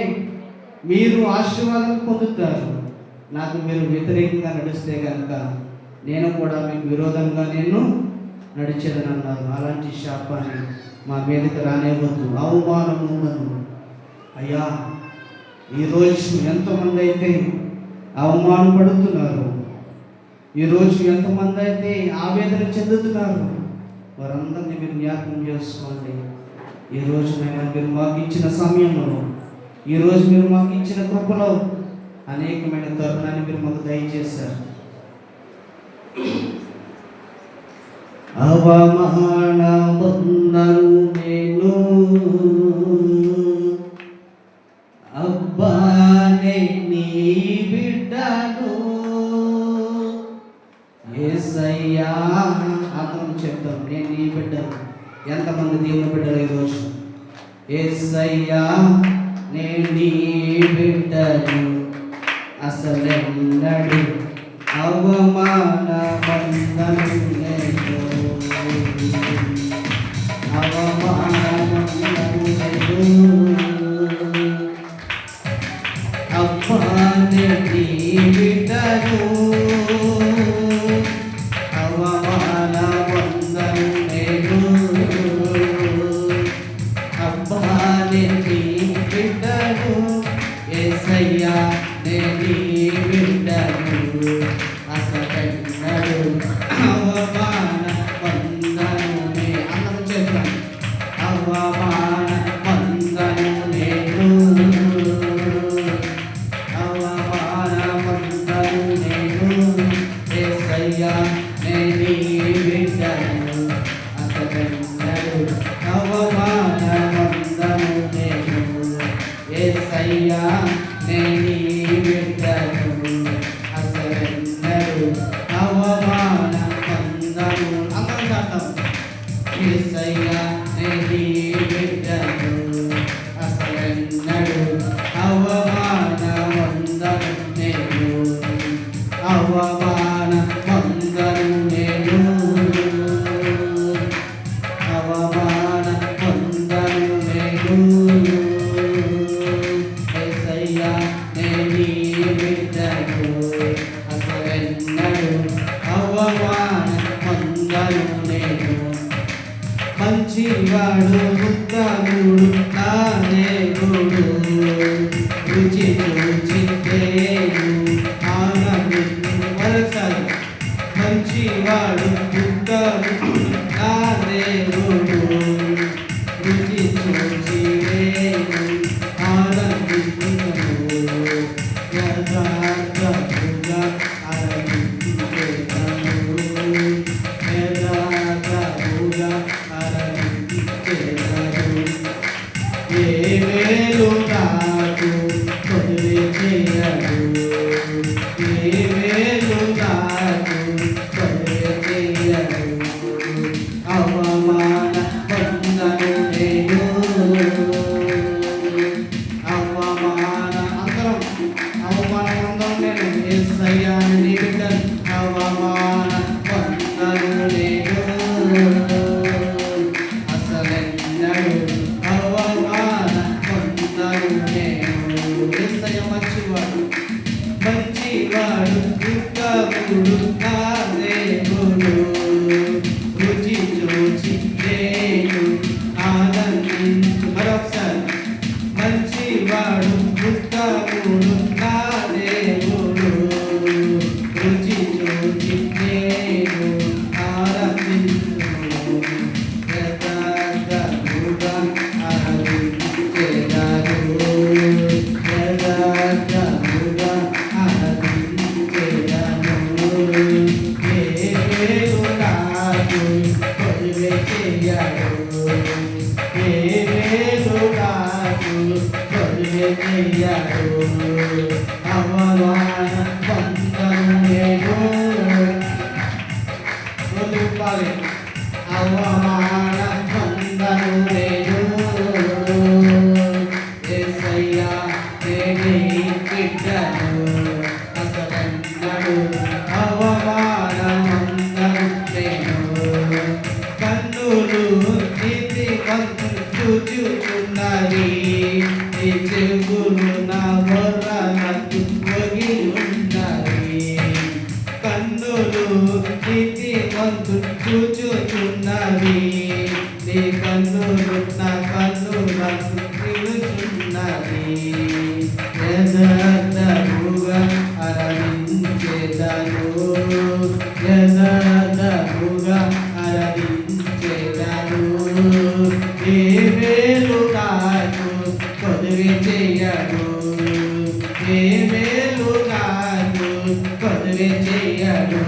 S1: మీరు ఆశీర్వాదం పొందుతారు. నాకు మీరు వ్యతిరేకంగా నడిస్తే కనుక నేను కూడా మీకు విరోధంగా నేను నడిచేదని అన్నారు. అలాంటి శాపాన్ని మా మీదకి రానివ్వద్దు, అవమానములను. అయ్యా ఈరోజు ఎంతమంది అయితే అవమానపడుతున్నారు, ఈరోజు ఎంతమంది అయితే ఆవేదన చెందుతున్నారు, వారందరినీ మీరు జ్ఞాపకం చేసుకోండి. ఈరోజు మీరు మాకు ఇచ్చిన సమయంలో, ఈరోజు మీరు మాకు ఇచ్చిన కృపలో అనేకమైన తరుణాన్ని మీరు మాకు దయచేశారు. అవమాన బంధను నేను అబ్బానే నీ బిడ్డను యేసయ్యా. అందరం చెప్తాం, నేను నీ బిడ్డను. ఎంతమంది దేవుని బిడ్డలు ఈరోజు? యేసయ్యా నేను నీ బిడ్డను, అసలెన్నడు అవమాన బంధను లేదు, అవమానం లేదు. అబ్బానే నీ బిడ్డను, అవమాన బంధను లేదు. అబ్బానే నీ బిడ్డను, యేసయ్యా నీ బిడ్డను, అసలెన్నడు అవమాన బంధను యేసయ్యా నేని బిడ్డను అసలెన్నడు అవమాన పొందను. అందరం చేద్దాం. యేసయ్యా నేని బిడ్డను అసలెన్నడు అవమాన పొందను నేను, అవమాన పొందను నేను, అవమాన పొందను నేను. యేసయ్యా నేని బిడ్డను అసలెన్నడు అవమాన పొందను నేను. మంచివాడు ఉత్తముడు నా దేవుడు, రుచి చూచి నేను ఆనందించు. మరొకసారి, మంచివాడు ఉత్తముడు నా దేవుడు, రుచి చూచి నేను ఆనందించును. యథార్థముగా ఆరాధించెదను, యథార్థముగా ఆరాధించెదను. ఏ మేలు నాకు కొదివి చేయడు, ఏ మేలు నాకు కొదివి చేయడు. అవమాన పొందను నేను, అవమాన అందరం అవమాన పొందను నేను. యేసయ్యా నీ బిడ్డను అవమాన పొందను నేను అసలెన్నడు అవమాన పొందను నేను. యేసయ్య మంచివాడు, మంచివాడు ఉత్తముడు నా దేవుడు, రుచి చూచి నేను ఆనందించు. మరొకసారి, మంచివాడు ఉత్తముడు నా దేవుడు, రుచి చూచి నేను ఆనందించును. యథార్థముగా ఆరాధించెదను, యథార్థముగా ఆరాధించెదను. ఏ మేలు నాకు కొదివి చేయడు, ఏ మేలు నాకు కొదివి చేయడు. అవమాన పొందను నేను, ఒలుపాలి. అవమాన పొందను నేను. యేసయ్యా నేని బిడ్డను అసలెన్నడు అవమాన పొందను నేను. కన్నులు నీతిమంతులు చూచుచున్నవి, నీ చెవులు నా మొర్రలకు ఒగియున్నవి. కన్నులు నీతిమంతులు చూచుచున్నవి, నీ కన్నులు నా కన్నులకు వినుచున్నవి. యథార్థముగా ఆరాధించెదను, యథార్థముగా ఆరాధించెదను. ఏ మేలు నాకు కొదివి చేయడు, ఏ మేలు నాకు కొదివి చేయడు.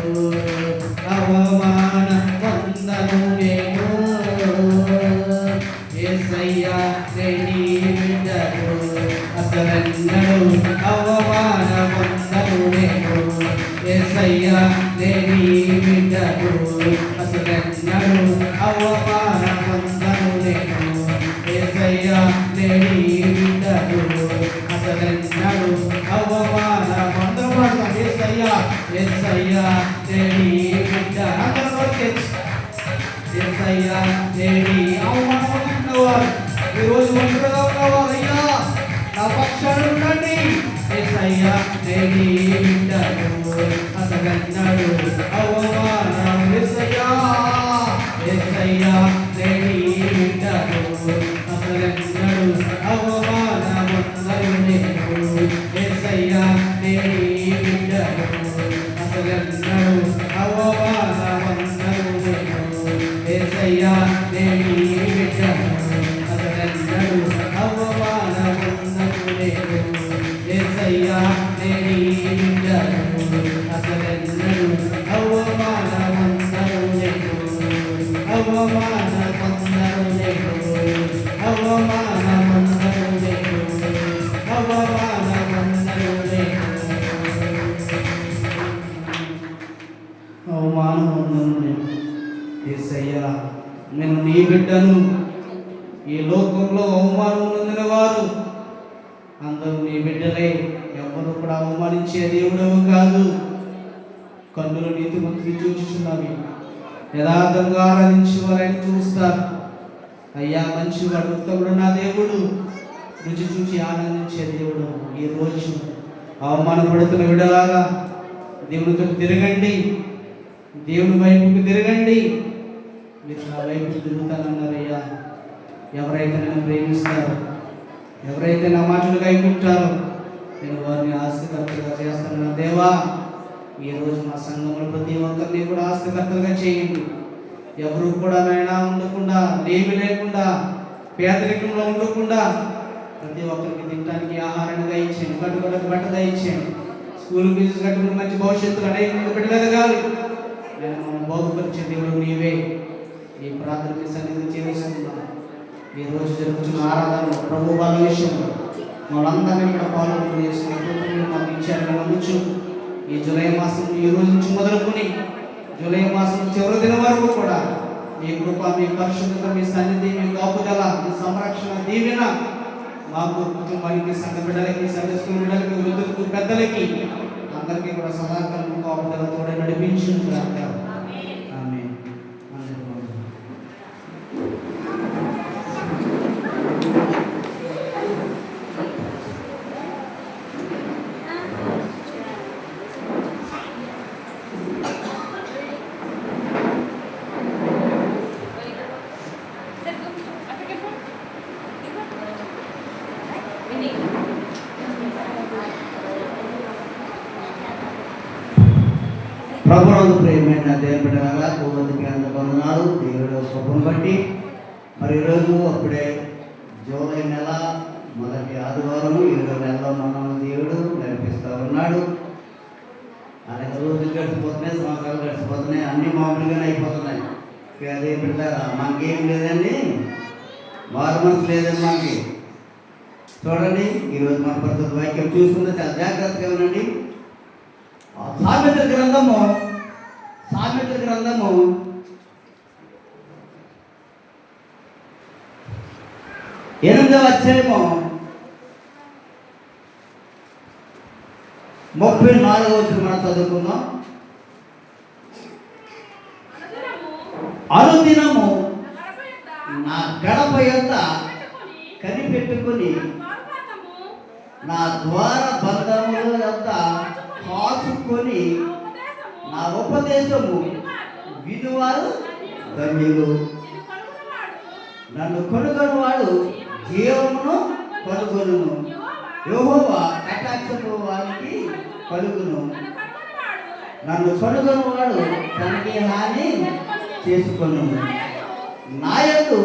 S1: అవమాన పొందను నేను. యేసయ్యా నేని బిడ్డను అసలెన్నడు అవమాన పొందను నేను. యేసయ్యా నేని బిడ్డను అసలెన్నడు అవమాన పొందను నేను. యేసయ్యా నేని బిడ్డను అసలెన్నడు అవమాన పొందను. యేసయ్యా, యేసయ్యా నేని బిడ్డ. యేసయ్యా నేని అవమాన పొందుతున్నవారు, ఈరోజు ఒంటరిగా ఉన్నవారు, అయ్యా నా పక్షాన ఉండండి. యేసయ్యా నేని బిడ్డను అసలెన్నడు అవమానం. యేసయ్యా, యేసయ్యా నేని బిడ్డను అసలెన్నడు అవమాన పొందను నేను. యేసయ్యా నేని బిడ్డను అసలెన్నడు అవమాన పొందను నేను. యేసయ్యా నేని బిడ్డను అసలెన్నడు అవమాన పొందను నేను. యేసయ్యా నేని బిడ్డ బిడ్డను. ఈ లోకంలో అవమానం నొందిన వారు అందరూ నీ బిడ్డలే. ఎవరు కూడా అవమానించే దేవుడవు కాదు. కన్నులు నీతిమంతులు చూచుచున్నవి. యథార్థంగా ఆరాధించి వారిని చూస్తారు. అయ్యా మంచివాడు, ఉత్తముడు నా దేవుడు, రుచి చూచి ఆనందించే దేవుడు. ఈరోజు అవమానపడుతున్న విడలాగా దేవునితో తిరగండి, దేవుని వైపుకి తిరగండి. మీరు నా వైపుకి తిరుగుతానన్నారయ్యా. ఎవరైతే నన్ను ప్రేమిస్తారో, ఎవరైతే నా మాటలు కైకుంటారో నేను వారిని ఆస్తికర్తగా చేస్తాను. దేవా, ఈరోజు మా సంఘంలో ప్రతి ఒక్కరిని కూడా ఆస్తికర్తలుగా చేయండి. ఎవరు కూడా నైనా ఉండకుండా, లేమి లేకుండా, పేదరికంలో ఉండకుండా ప్రతి ఒక్కరికి తినడానికి ఆహారాన్ని దయచేయండి, కట్టుకోవడానికి బట్ట దయచేయండి, స్కూల్ ఫీజు కట్టుకుని మంచి భవిష్యత్తులు అనేక బిడ్డలు కాదు. నేను మనం బాగుపరిచే దేవుడు నీవే. ఈ ప్రార్థన సన్నిధి చేస్తున్నాను. ఈరోజు జరుగుతున్న ఆరాధన ప్రభు వాళ్ళ విషయంలో వాళ్ళందరినీ ఇక్కడ పాల్గొని చేస్తున్న మాకు ఇచ్చారని నమ్ముచు ఈ జూలై మాసం ఈ రోజు నుంచి మొదలుకొని జూలై మాసం చివరి దినం వరకు కూడా మీ కృప, మీ పరిశుద్ధత, మీ సన్నిధి, మీ కాపుదల, మీ సంరక్షణ, దీవెన మాకు, కుటుంబానికి, సంఘ బిడ్డలకి, సంఘ స్కూల్ బిడ్డలకి, వృద్ధులకు, పెద్దలకి అందరికీ కూడా సదాకాలం కాపుదలతో నడిపించింది. ప్రభునందు ప్రియమైన దేవుని బిడ్డలారా, భూపతికి అంత వందనాలు. దేవుడు కృపను బట్టి మరి ఈరోజు అప్పుడే జూలై నెల మొదటి ఆదివారము. 7వ నెలలో మనల్ని దేవుడు నడిపిస్తూ ఉన్నాడు. అలాగే రోజులు గడిచిపోతున్నాయి, సంవత్సరాలు గడిచిపోతున్నాయి, అన్నీ మామూలుగానే అయిపోతున్నాయి. అదే బిడ్డలారా, మనకేం లేదండి, మారు మనసు లేదండి మనకి. చూడండి, ఈరోజు మన పరిస్థితి వాక్యం చూసుకుంటే చాలా జాగ్రత్తగా ఉండండి. సామెతల గ్రంథము 8వ అధ్యాయము 34వ వచనం మనం చదువుకుందాం. అనుదినము నా గడప యొద్ద కనిపెట్టుకొని నా ద్వార బంధముల యొద్ద కాచుకొని నా ఉపదేశము వినువారు ధన్యులు. నన్ను కొనుగొనువాడు జీవమును కొనుగొనును, యెహోవా కటాక్షము వారికి కలుగును. నన్ను కొనుగొనువాడు తనకి హాని చేసుకొను. నా యందు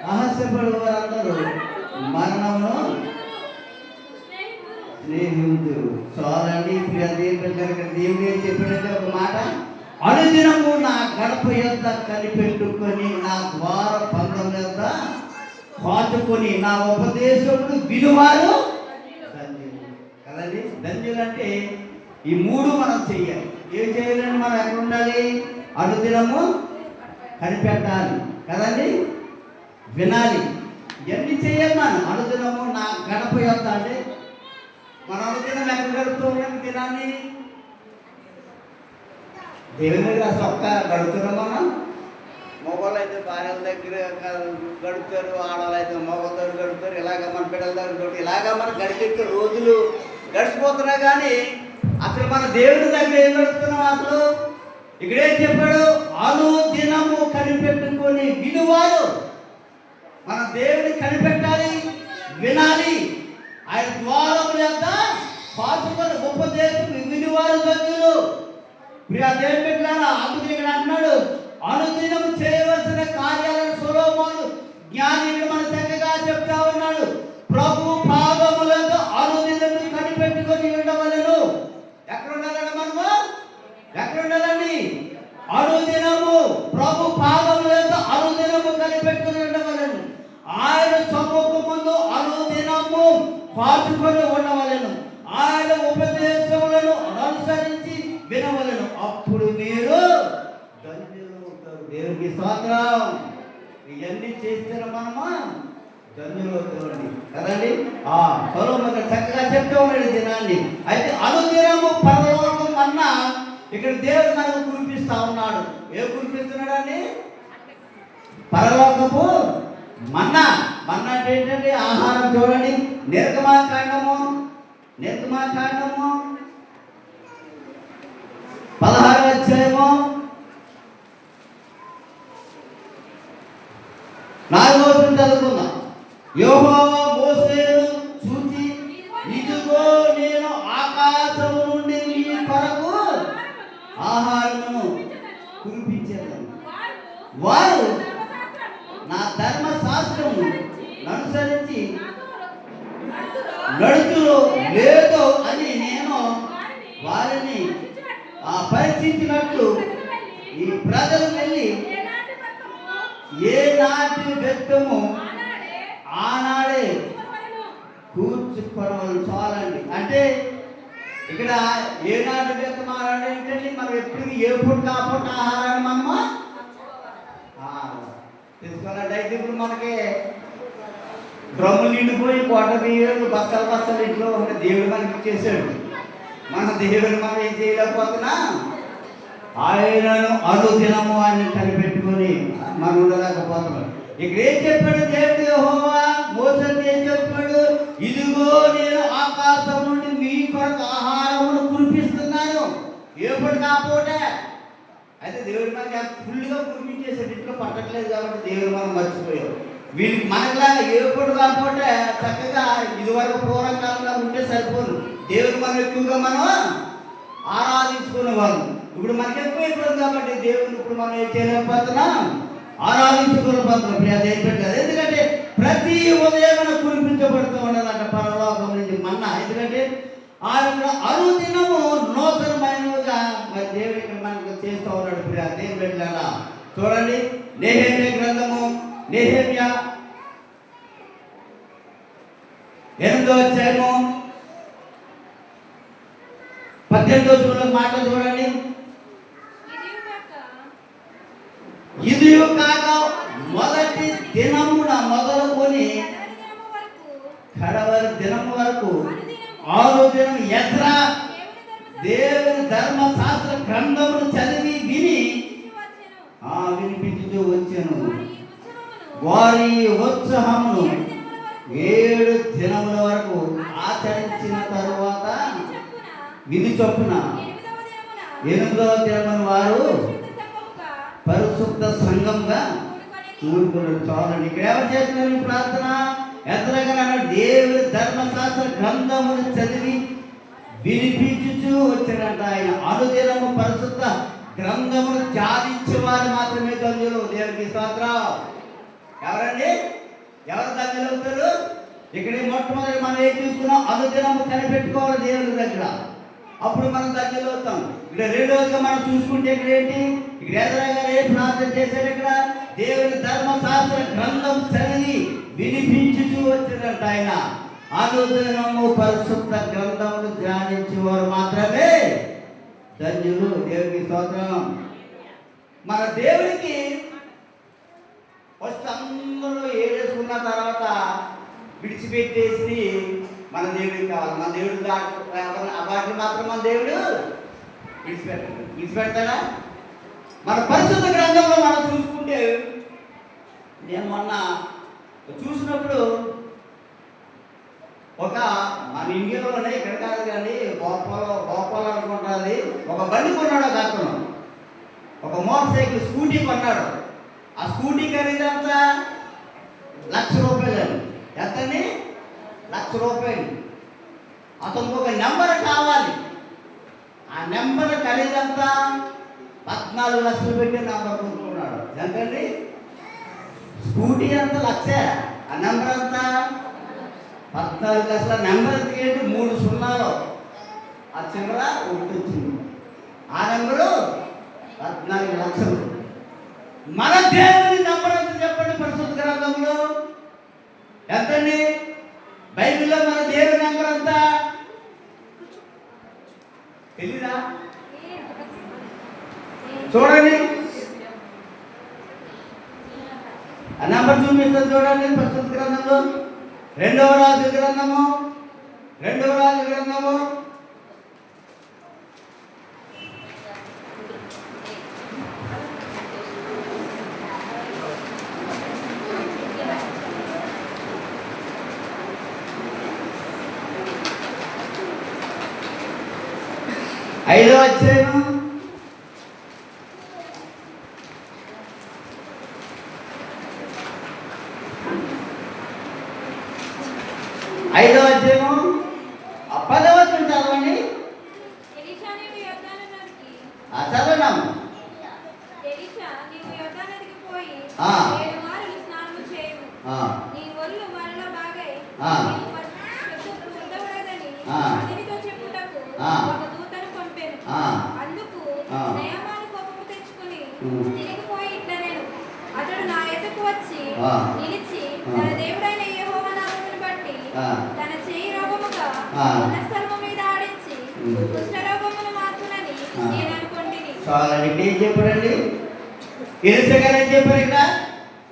S1: రహస్యపడు వారందరూ మరణమును స్నేహితుడు. చాలండి దేవుడు ఏం చెప్పినట్టే ఒక మాట, అనుదినము నా గడప యొద్ద కనిపెట్టుకొని నా ద్వార బంధం యొద్ద కాచుకొని నా ఉపదేశమును వినువారు ధన్యులు. కదండి, ధన్యులు అంటే ఈ 3 మనం చెయ్యాలి. ఏం చేయాలండి? మనం ఎక్కడ ఉండాలి? అనుదినము కనిపెట్టాలి కదండి, వినాలి, ఇవన్నీ చేయాలి. మనం అనుదినము నా గడప యొద్ద అంటే మన అనుదినం ఎక్కడ గడుపుతూ ఉన్నాం? దినాన్ని దేవుని దగ్గర సొక్క గడుపుతున్నాం. మనం మగవాళ్ళు అయితే భార్యల దగ్గర గడుపుతారు, ఆడవాళ్ళు అయితే మగవాళ్ళతో గడుపుతారు. ఇలాగ మన బిడ్డల దగ్గర గడుపు, ఇలాగ మన గడిపెట్టే రోజులు గడిచిపోతున్నా కానీ అసలు మన దేవుని దగ్గర ఏం గడుపుతున్నాం? అసలు ఇక్కడేం చెప్పాడు? అనుదినము కనిపెట్టుకొని వినువారు. మన దేవుని కనిపెట్టాలి, వినాలి, ఆయన ద్వారముల యొద్ద కాచుకొని ఉపదేశం వినివారు ధన్యులు. ప్రియా దేవుని బిడ్డలారా, అందుకని ఇక్కడ అంటున్నాడు, అనుదినము చేయవలసిన కార్యాలను సొలొమోను జ్ఞాని మన చక్కగా చెప్తా ఉన్నాడు. ప్రభు పాదములతో అనుదినము కనిపెట్టుకొని ఉండవలెను. ఎక్కడ ఉండాలండి? మనము ఎక్కడ ఉండాలండి? అనుదినము ప్రభు పాదములతో అనుదినము కనిపెట్టుకొని ఉండవలెను. ఆయన సముఖము ముందు అనుదినము కాచుకొని ఉండవలెను. ఆయన ఉపదేశములను అనుసరించి వినవలెను. అప్పుడు మీరు ధన్యులు అవుతారు. దేవునికి స్తోత్రం.
S2: చేస్తే మనము ధన్యులవుతామండి కదండి. సొలొమోను చక్కగా చెప్తూ ఉన్నాడు దినాన్ని. అయితే అనుదినము పరలోకం మన్నా ఇక్కడ దేవుడు మనకు కురిపిస్తా ఉన్నాడు. కురిపిస్తున్నాడండి? పరలోకపు మన్నా. మన్నా అంటే ఏంటంటే ఆహారం. చూడండి, నిర్గమాకాండము 16వ అధ్యాయము 4వ వచనం చదువుకుందాం. యెహోవా మోసేను చూచి, ఇదిగో నేను ఆకాశము నుండి మీ కొరకు ఆహారమును కురిపించాను. వారు నా ధర్మశాస్త్రము అనుసరించి నడుచులో లేదో అని నేను వారిని పరీక్షించినట్లు ఈ ప్రజలు వెళ్ళి ఏ నాటి బెత్తము ఆనాడే కూర్చుకోవడం చాలండి. అంటే ఇక్కడ ఏ నాటి బెత్తం ఆనాడే ఏంటండి? మనం ఎప్పటికీ ఏ పూట ఆ పూట ఆహారాన్ని మనము తీసుకోవాలంటే ఇప్పుడు మనకి డ్రమ్ములు నిండిపోయి కోట బియ్యాలు బస్తలు ఇంట్లో ఉన్న దేవుడు మనకి ఇచ్చేసాడు. మన దేవుడు మనం ఏం చేయలేకపోతున్నా ఆయనను అనుదినము అని కనిపెట్టుకొని మనం ఉండలేకపోతున్నాం. ఇక్కడ ఏం చెప్పాడు దేవుడు? యెహోవా మోసేతో ఏం చెప్పాడు? ఇదిగో నేను ఆకాశం నుండి మీ కొరకు ఆహారమును కురిపిస్తున్నాను. ఎప్పుడు కాపోటే అయితే దేవుడు మనకి ఫుల్గా కురిపించేసాడు. ఇంట్లో పట్టట్లేదు కాబట్టి దేవుడు మనం మర్చిపోయాం. వీళ్ళకి మనకులాగా ఎప్పుడు కాకపోతే చక్కగా ఇదివరకు పూర్వకాలంలో ఉంటే సరిపోదు. దేవుడు మనం ఎక్కువగా మనం ఆరాధించుకునే వాళ్ళు. ఇప్పుడు మనకి ఎక్కువ అయిపోతుంది కాబట్టి దేవుడిని ఇప్పుడు మనం ఏం చేయలేకపోతున్నాం, ఆరాధించుకోలేకపోతున్నాం. ఇప్పుడు అది అయిపోయింది. ఎందుకంటే ప్రతి ఉదయం మనం కురిపించబడుతూ ఉండాలంట పరలోకం నుంచి మన్నా. ఎందుకంటే ఆయన అనుదినము నూతనమైనగా మరి దేవుడు ఇక్కడ మనకు చేస్తూ ఉన్నాడు. ఇప్పుడు దేవుడు పెట్టాలా చూడండి. నెహెమ్యా గ్రంథము, నెహెమ్యా 8వ అధ్యాయము 18వ వచనంలో మాట చూడండి. ఇది కాక మొదటి దినమున మొదలుకొని కడవరి దినము వరకు 6వ దినం ఎజ్రా దేవుని ధర్మశాస్త్ర గ్రంథమును చదివి వినిపించుతూ వచ్చాను. వారి ఉత్సాహమును 7 దినముల వరకు ఆచరించిన తరువాత విధి చొప్పున 8వ దినమున వారు పరిశుద్ధ సంఘంగా కూడుకున్నారు. చాలండి. ఇక్కడ ఎవరు చేస్తున్నారు ప్రార్థన? ఎత్తగా దేవుని ధర్మశాస్త్ర గ్రంథమును చదివి వినిపించుచూ వచ్చాడంట. ఆయన అనుదినము పరిశుద్ధ గ్రంథమును ధ్యానించే వారు మాత్రమే ధన్యులు. దేవునికి స్తోత్రం. ఎవరండి? ఎవరు ధన్యులు అవుతారు? ఇక్కడ మొట్టమొదటి మనం ఏం చూసుకున్నాం? అనుదినము కనిపెట్టుకోవాలి దేవుని దగ్గర, అప్పుడు మనం ధన్యులు అవుతాం. ఇక్కడ రెండవదిగా మనం చూసుకుంటే ఇక్కడ ఏంటి? ఇక్కడ ఎదురా గారు ఏం ప్రార్థన చేశాడు? ఇక్కడ దేవుని ధర్మశాస్త్ర గ్రంథం చదివి వినిపించుచూ వచ్చాడంట. ఆయన అనుదినము పరిశుద్ధ గ్రంథమును ధ్యానించేవారు మాత్రమే ధన్యులు. దేవునికి స్తోత్రం. మన దేవుడికి ఫస్ట్ అందరూ ఏరేసుకున్న తర్వాత విడిచిపెట్టేసి మన దేవుడికి కావాలి. మన దేవుడు వాటిని మాత్రం మన దేవుడు విడిచిపెడతాడా? మన పరిశుద్ధ గ్రంథంలో మనం చూసుకుంటే, నేను మొన్న చూసినప్పుడు ఒక మన ఇండియాలోనే ఇక్కడ కాదు కానీ గోపాల్ అనుకుంటుంది, ఒక బండి కొన్నాడు ఒక అతను. ఒక మోటార్ సైకిల్ స్కూటీ కొన్నాడు. ఆ స్కూటీ ఖరీదు ఎంత? ₹1,00,000. ఎంతని? ₹1,00,000. అతనికి ఒక నెంబర్ కావాలి. ఆ నెంబర్ ఖరీదు ఎంత? 14 లక్షలు పెట్టి నెంబర్ కొనుక్కున్నాడు. ఎంతండి? స్కూటీ అంత 1,00,000, ఆ నెంబర్ అంతా 14 లక్షల. నెంబర్ ఎందుకంటే 3 సున్నాలు, ఆ చివర ఒకటి వచ్చింది. ఆ నెంబరు 14 లక్షలు. మన దేవుని నెంబర్ ఎంత చెప్పండి పరిశుద్ధ గ్రంథంలో? ఎంతండి? బైబిల్లో మన దేవుని నెంబర్ ఎంత తెలీదా? చూడండి. నెంబర్ చూపిస్తుంది చూడండి పరిశుద్ధ గ్రంథంలో. రెండవ రాజు గ్రంథము 5వ అధ్యాయము 10వ వచనం చదవండి. చదవనాము.
S3: అతడు నా ఎదుకు వచ్చి నిలిచి తన దేవుడైన యెహోవా నామమును బట్టి తన చేయి రోగముగా ఉన్న స్థలము మీద ఆడించి కుష్ఠరోగమును మాత్రమని నేను అనుకొంటిని.
S2: చాలండి. ఏం చెప్పాడండి? ఎలిషగారు ఏం చెప్పారు ఇక్కడ?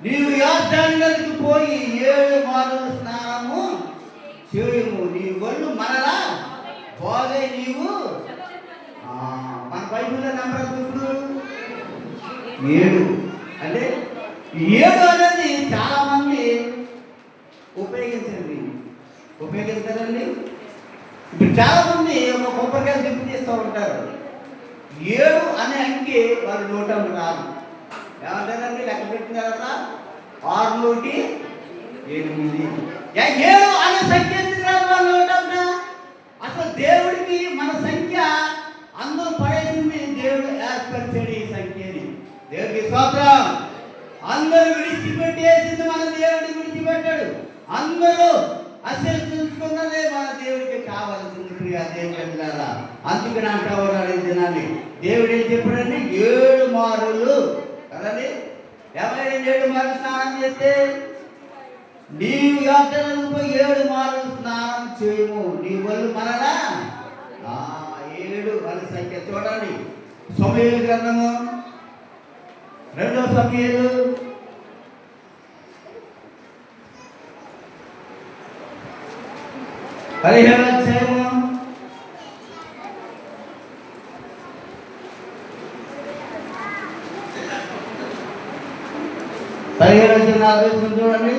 S2: నీవు యోర్దాను నదికి పోయి 7 మార్లు స్నానము చేయము, నీ ఒళ్ళు మరలా పోగే. నీవు మన బైబిల్లో నెంబర్ ఇప్పుడు 7 అంటే 7 అనేది చాలా మంది ఉపయోగిస్తారండి. ఇప్పుడు చాలా మంది ఒక కొబ్బరికాయ దింపు చేస్తూ ఉంటారు. 7 అనే అంకి వాళ్ళు నోటం రాదు. ఏమంటారండి? లెక్క పెట్టిన తర్వాత 6 నుండి 8. 7 అనే సంఖ్య ఎందుకు రాదు వాళ్ళు నోటంగా? అసలు దేవుడికి మన సంఖ్య అందరూ పడేసింది. దేవుడు ఏర్పరిచాడు ఈ సంఖ్యని. దేవుడికి స్తోత్రం. అందరూ విడిచిపెట్టేసింది మన దేవుడిని విడిచిపెట్టాడు. అందరూ అసలుకున్నదే మన దేవుడికి కావాల్సింది. ప్రియ దేవుడు అందుకని అంటా ఉన్నాడు దినాన్ని. దేవుడు ఏం చెప్పాడండి? 7 మారులు కదండి. ఎవరైనా 7 మార్లు స్నానం చేస్తే నీవు యాత్రలకు 7 మార్లు స్నానం చేయము, నీ ఒళ్ళు మనలా 7 అని సంఖ్య. చూడండి సమూయేలు గ్రంథము 2వ సమూయేలు 15వ అధ్యాయము 15వ అధ్యాయం చూడండి.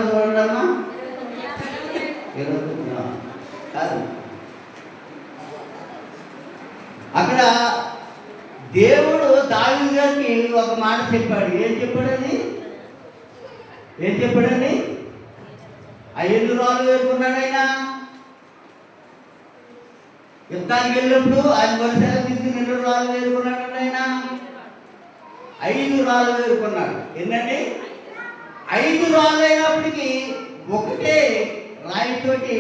S2: చూడండమ్మా. అక్కడ దేవుడు దావీదు గారికి ఒక మాట చెప్పాడు. ఏం చెప్పాడండి? ఆ 8 రాళ్ళు వేసుకున్నాడు ఆయన. యుద్ధానికి వెళ్ళినప్పుడు ఆయన వరుసగా తీసుకుని 2 రాళ్ళు వేసుకున్నాడు ఆయన. 5 రాళ్ళు వేసుకున్నాడు. ఏంటండి? 5 రాళ్ళు అయినప్పటికీ ఒకటే రాయితోటి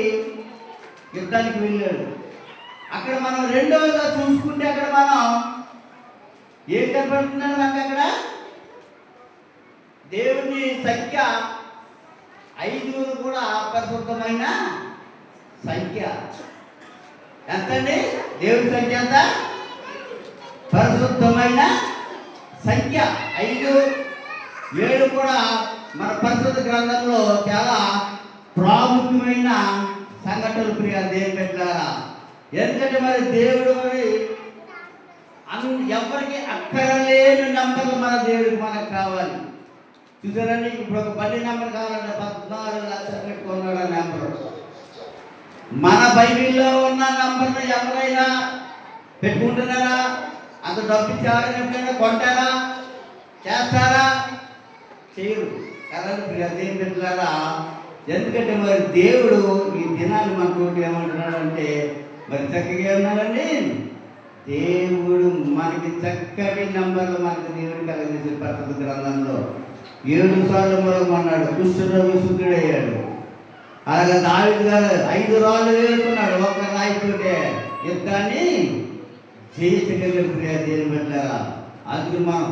S2: యుద్ధానికి వెళ్ళాడు. అక్కడ మనం రెండవగా చూసుకుంటే అక్కడ మనం ఏం కనపడుతుందని మనకి అక్కడ దేవుని సంఖ్య 5 కూడా పరిశుద్ధమైన సంఖ్య. ఎంతండి? దేవుని సంఖ్య ఎంత? పరిశుద్ధమైన సంఖ్య 5. 7 కూడా మన పరిశుద్ధ గ్రంథంలో చాలా ప్రాముఖ్యమైన సంఘటనలు. ప్రియ దేవుని బిడ్డలారా, ఎందుకంటే మరి దేవుడు మరి ఎవరికి అక్కరలేని నంబర్లు మన దేవుడికి మనకు కావాలి. చూసారండి, ఇప్పుడు ఒక బండి నెంబర్ కావాలంటే 14 లక్షలు పెట్టుకున్నాడు ఆ నెంబర్. మన బైబిల్లో ఉన్న నంబర్ను ఎవరైనా పెట్టుకుంటున్నారా? అంత డబ్బు ఇచ్చారని ఎప్పుడైనా కొంటారా? చేస్తారా? చేయరు కదండి. ప్రియ దేవుని బిడ్డలారా, ఎందుకంటే మరి దేవుడు ఈ దినాన్ని మనతోటి ఏమంటున్నాడంటే మరి చక్కగా ఉన్నాడండి. దేవుడు మనకి చక్కటి నంబర్లు మనకి దేవుడు కలిగించిన పరిశుద్ధ గ్రంథంలో 7 సార్లు మొదలుమన్నాడు. కుష్ఠరోగి శుద్ధుడయ్యాడు. అలాగే దావీదు గారు 5 రాళ్ళు వేరుకున్నాడు. ఒక రాయితోటే యుద్ధాన్ని జయించగలిగిన ప్రియ దేవుని బిడ్డలారా, అందుకు మనం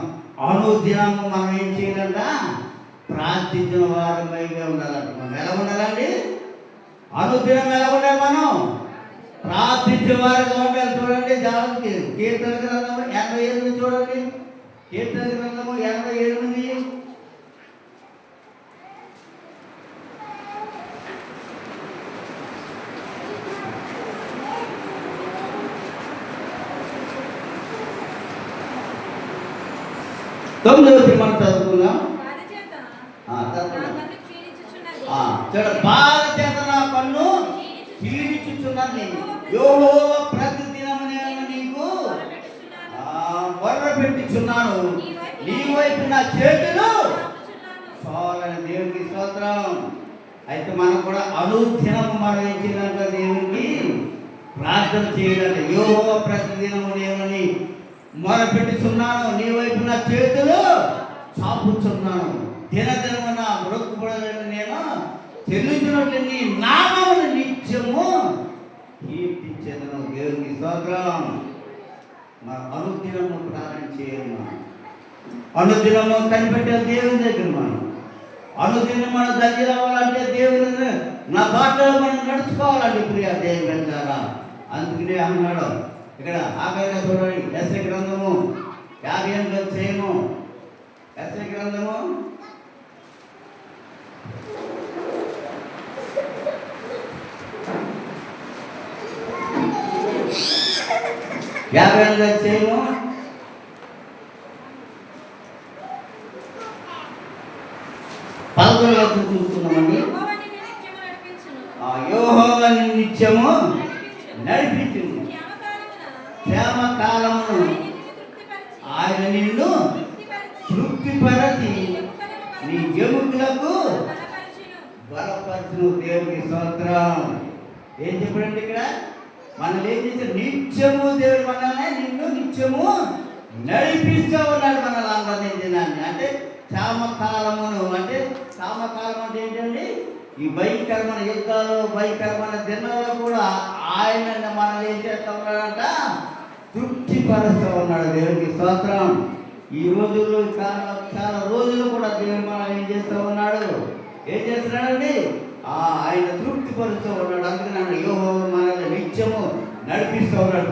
S2: అనుదినము మనం ఏం చేయాలంట? ప్రార్థించిన వారమైగా ఉండాలంట. మనం ఎలా ఉండాలండి? అనుదినం ఎలా ఉండాలి? మనం ప్రార్థించే వారుగా ఉండాలి. చూడండి జాగ్రత్త కీర్తన గ్రంథము 88 చూడండి. కీర్తన గ్రంథము 88. తొమ్మిదవ మనం చదువుకుందాం.
S3: బాధ చేత
S2: చదువుకుందాం.
S3: నా కన్ను క్షీణించుచున్నది.
S2: చూడ బాధ చేత నా కన్ను క్షీణించుచున్నది. యెహోవా ప్రతిదినము నేను నీకు మొర్రపెట్టుచున్నాను. నీ వైపు నా చేతులు చాలని. దేవునికి స్తోత్రం. అయితే మనం కూడా అనుదినము మనం ఏం చేయాలంటే దేవునికి ప్రార్థన చేయాలంటే యెహోవా ప్రతిదినము నేను మొరపెట్టుచున్నాను. నీ వైపు నా చేతులు చాపుచున్నాను. దినదినము నా మొక్కుబడులను నేను చెల్లించినట్లు నీ నామమును నిత్యము కీర్తించెదను. దేవునికి స్తోత్రం. మన అనుదినము ప్రార్థన చేయాలి. మనం అనుదినము కనిపెట్టే దేవుని దగ్గర మనం అనుదినం మనం దగ్గర అవ్వాలంటే దేవుని నా బాటలో మనం నడుచుకోవాలండి ప్రియ దేవుని ద్వారా. అందుకనే అన్నాడు ఇక్కడ ఆఖరిగా చూడండి. యెషయా గ్రంథము 58 అధ్యాయము. యెషయా గ్రంథము 58 అధ్యాయము 11వ వచనం చూస్తున్నామండి. యెహోవా నిన్ను నిత్యము నడిపించును. క్షేమకాలమును ఆయన నిన్ను తృప్తిపరచి నీ ఎముకలకు బలపరచును. దేవునికి స్తోత్రం. ఏం చెప్పాడండి ఇక్కడ? మనం ఏం చేశారు? నిత్యము దేవుడు మనల్ని నిన్ను నిత్యము నడిపిస్తూ ఉన్నాడు మనల్ని అందరినీ దినాన్ని. అంటే క్షేమకాలమును అంటే క్షేమకాలం అంటే ఏంటండి? ఈ భయంకరమైన యుద్ధాలు భయంకరమైన దినాల్లో కూడా ఆయన మనల్ని ఏం చేస్తూ ఉన్నాడంట? తృప్తిపరుస్తూ ఉన్నాడు. దేవునికి స్తోత్రం. ఈ రోజుల్లో చాలా రోజులు కూడా దేవుడు మనం ఏం చేస్తూ ఉన్నాడు? ఏం చేస్తున్నాడండి? ఆయన తృప్తిపరుస్తూ ఉన్నాడు. అందుకని యెహోవా మనల్ని నిత్యము నడిపిస్తూ ఉన్నాడు.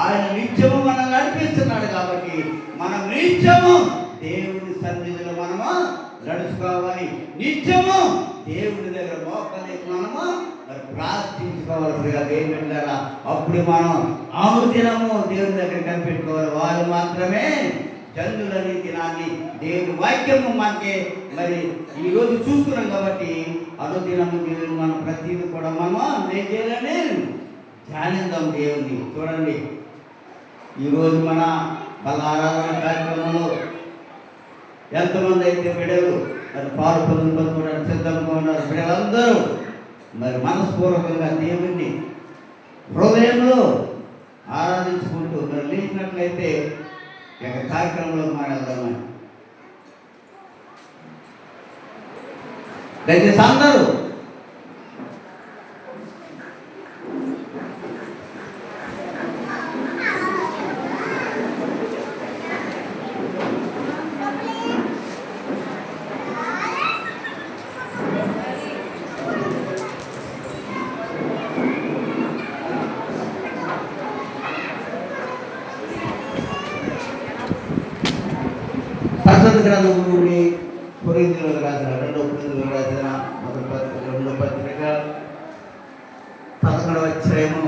S2: ఆయన నిత్యము మనల్ని నడిపిస్తున్నాడు. కాబట్టి మనం నిత్యము దేవుని సన్నిధిలో మనము నడుచుకోవాలి. నిత్యము దేవుని దగ్గర మోకలేసి మనము మరి ప్రార్థించుకోవాలి. దేవుని అప్పుడు మనం అనుదినము దేవుని దగ్గర కనిపెట్టుకోవాలి. వారు మాత్రమే జనులని దినాన్ని దేవుని వాక్యము మనకి మరి ఈరోజు చూస్తున్నాం. కాబట్టి అనుదినము దేవుని మనం ప్రతిదీ కూడా మనం ఏం చేయాలని ధ్యానిద్దాం దేవుని. చూడండి ఈరోజు మన వాళ్ళ ఆరాధన కార్యక్రమంలో ఎంతమంది అయితే బిడ్డలు మరి పాలు పొందుకోవడానికి సిద్ధంగా ఉన్నారు. బిడ్డలందరూ మరి మనస్పూర్వకంగా దేవుణ్ణి హృదయంలో ఆరాధించుకుంటూ మరి లేచినట్లయితే ఇక కార్యక్రమంలో మనం వెళ్దామని దయచేసి అందరూ పరిశుద్ధ గ్రంథం నుండి కొరింథీయులకు రాసిన 2వ కొరింథీయులకు రాసిన 2వ పత్రిక 11వ అధ్యాయము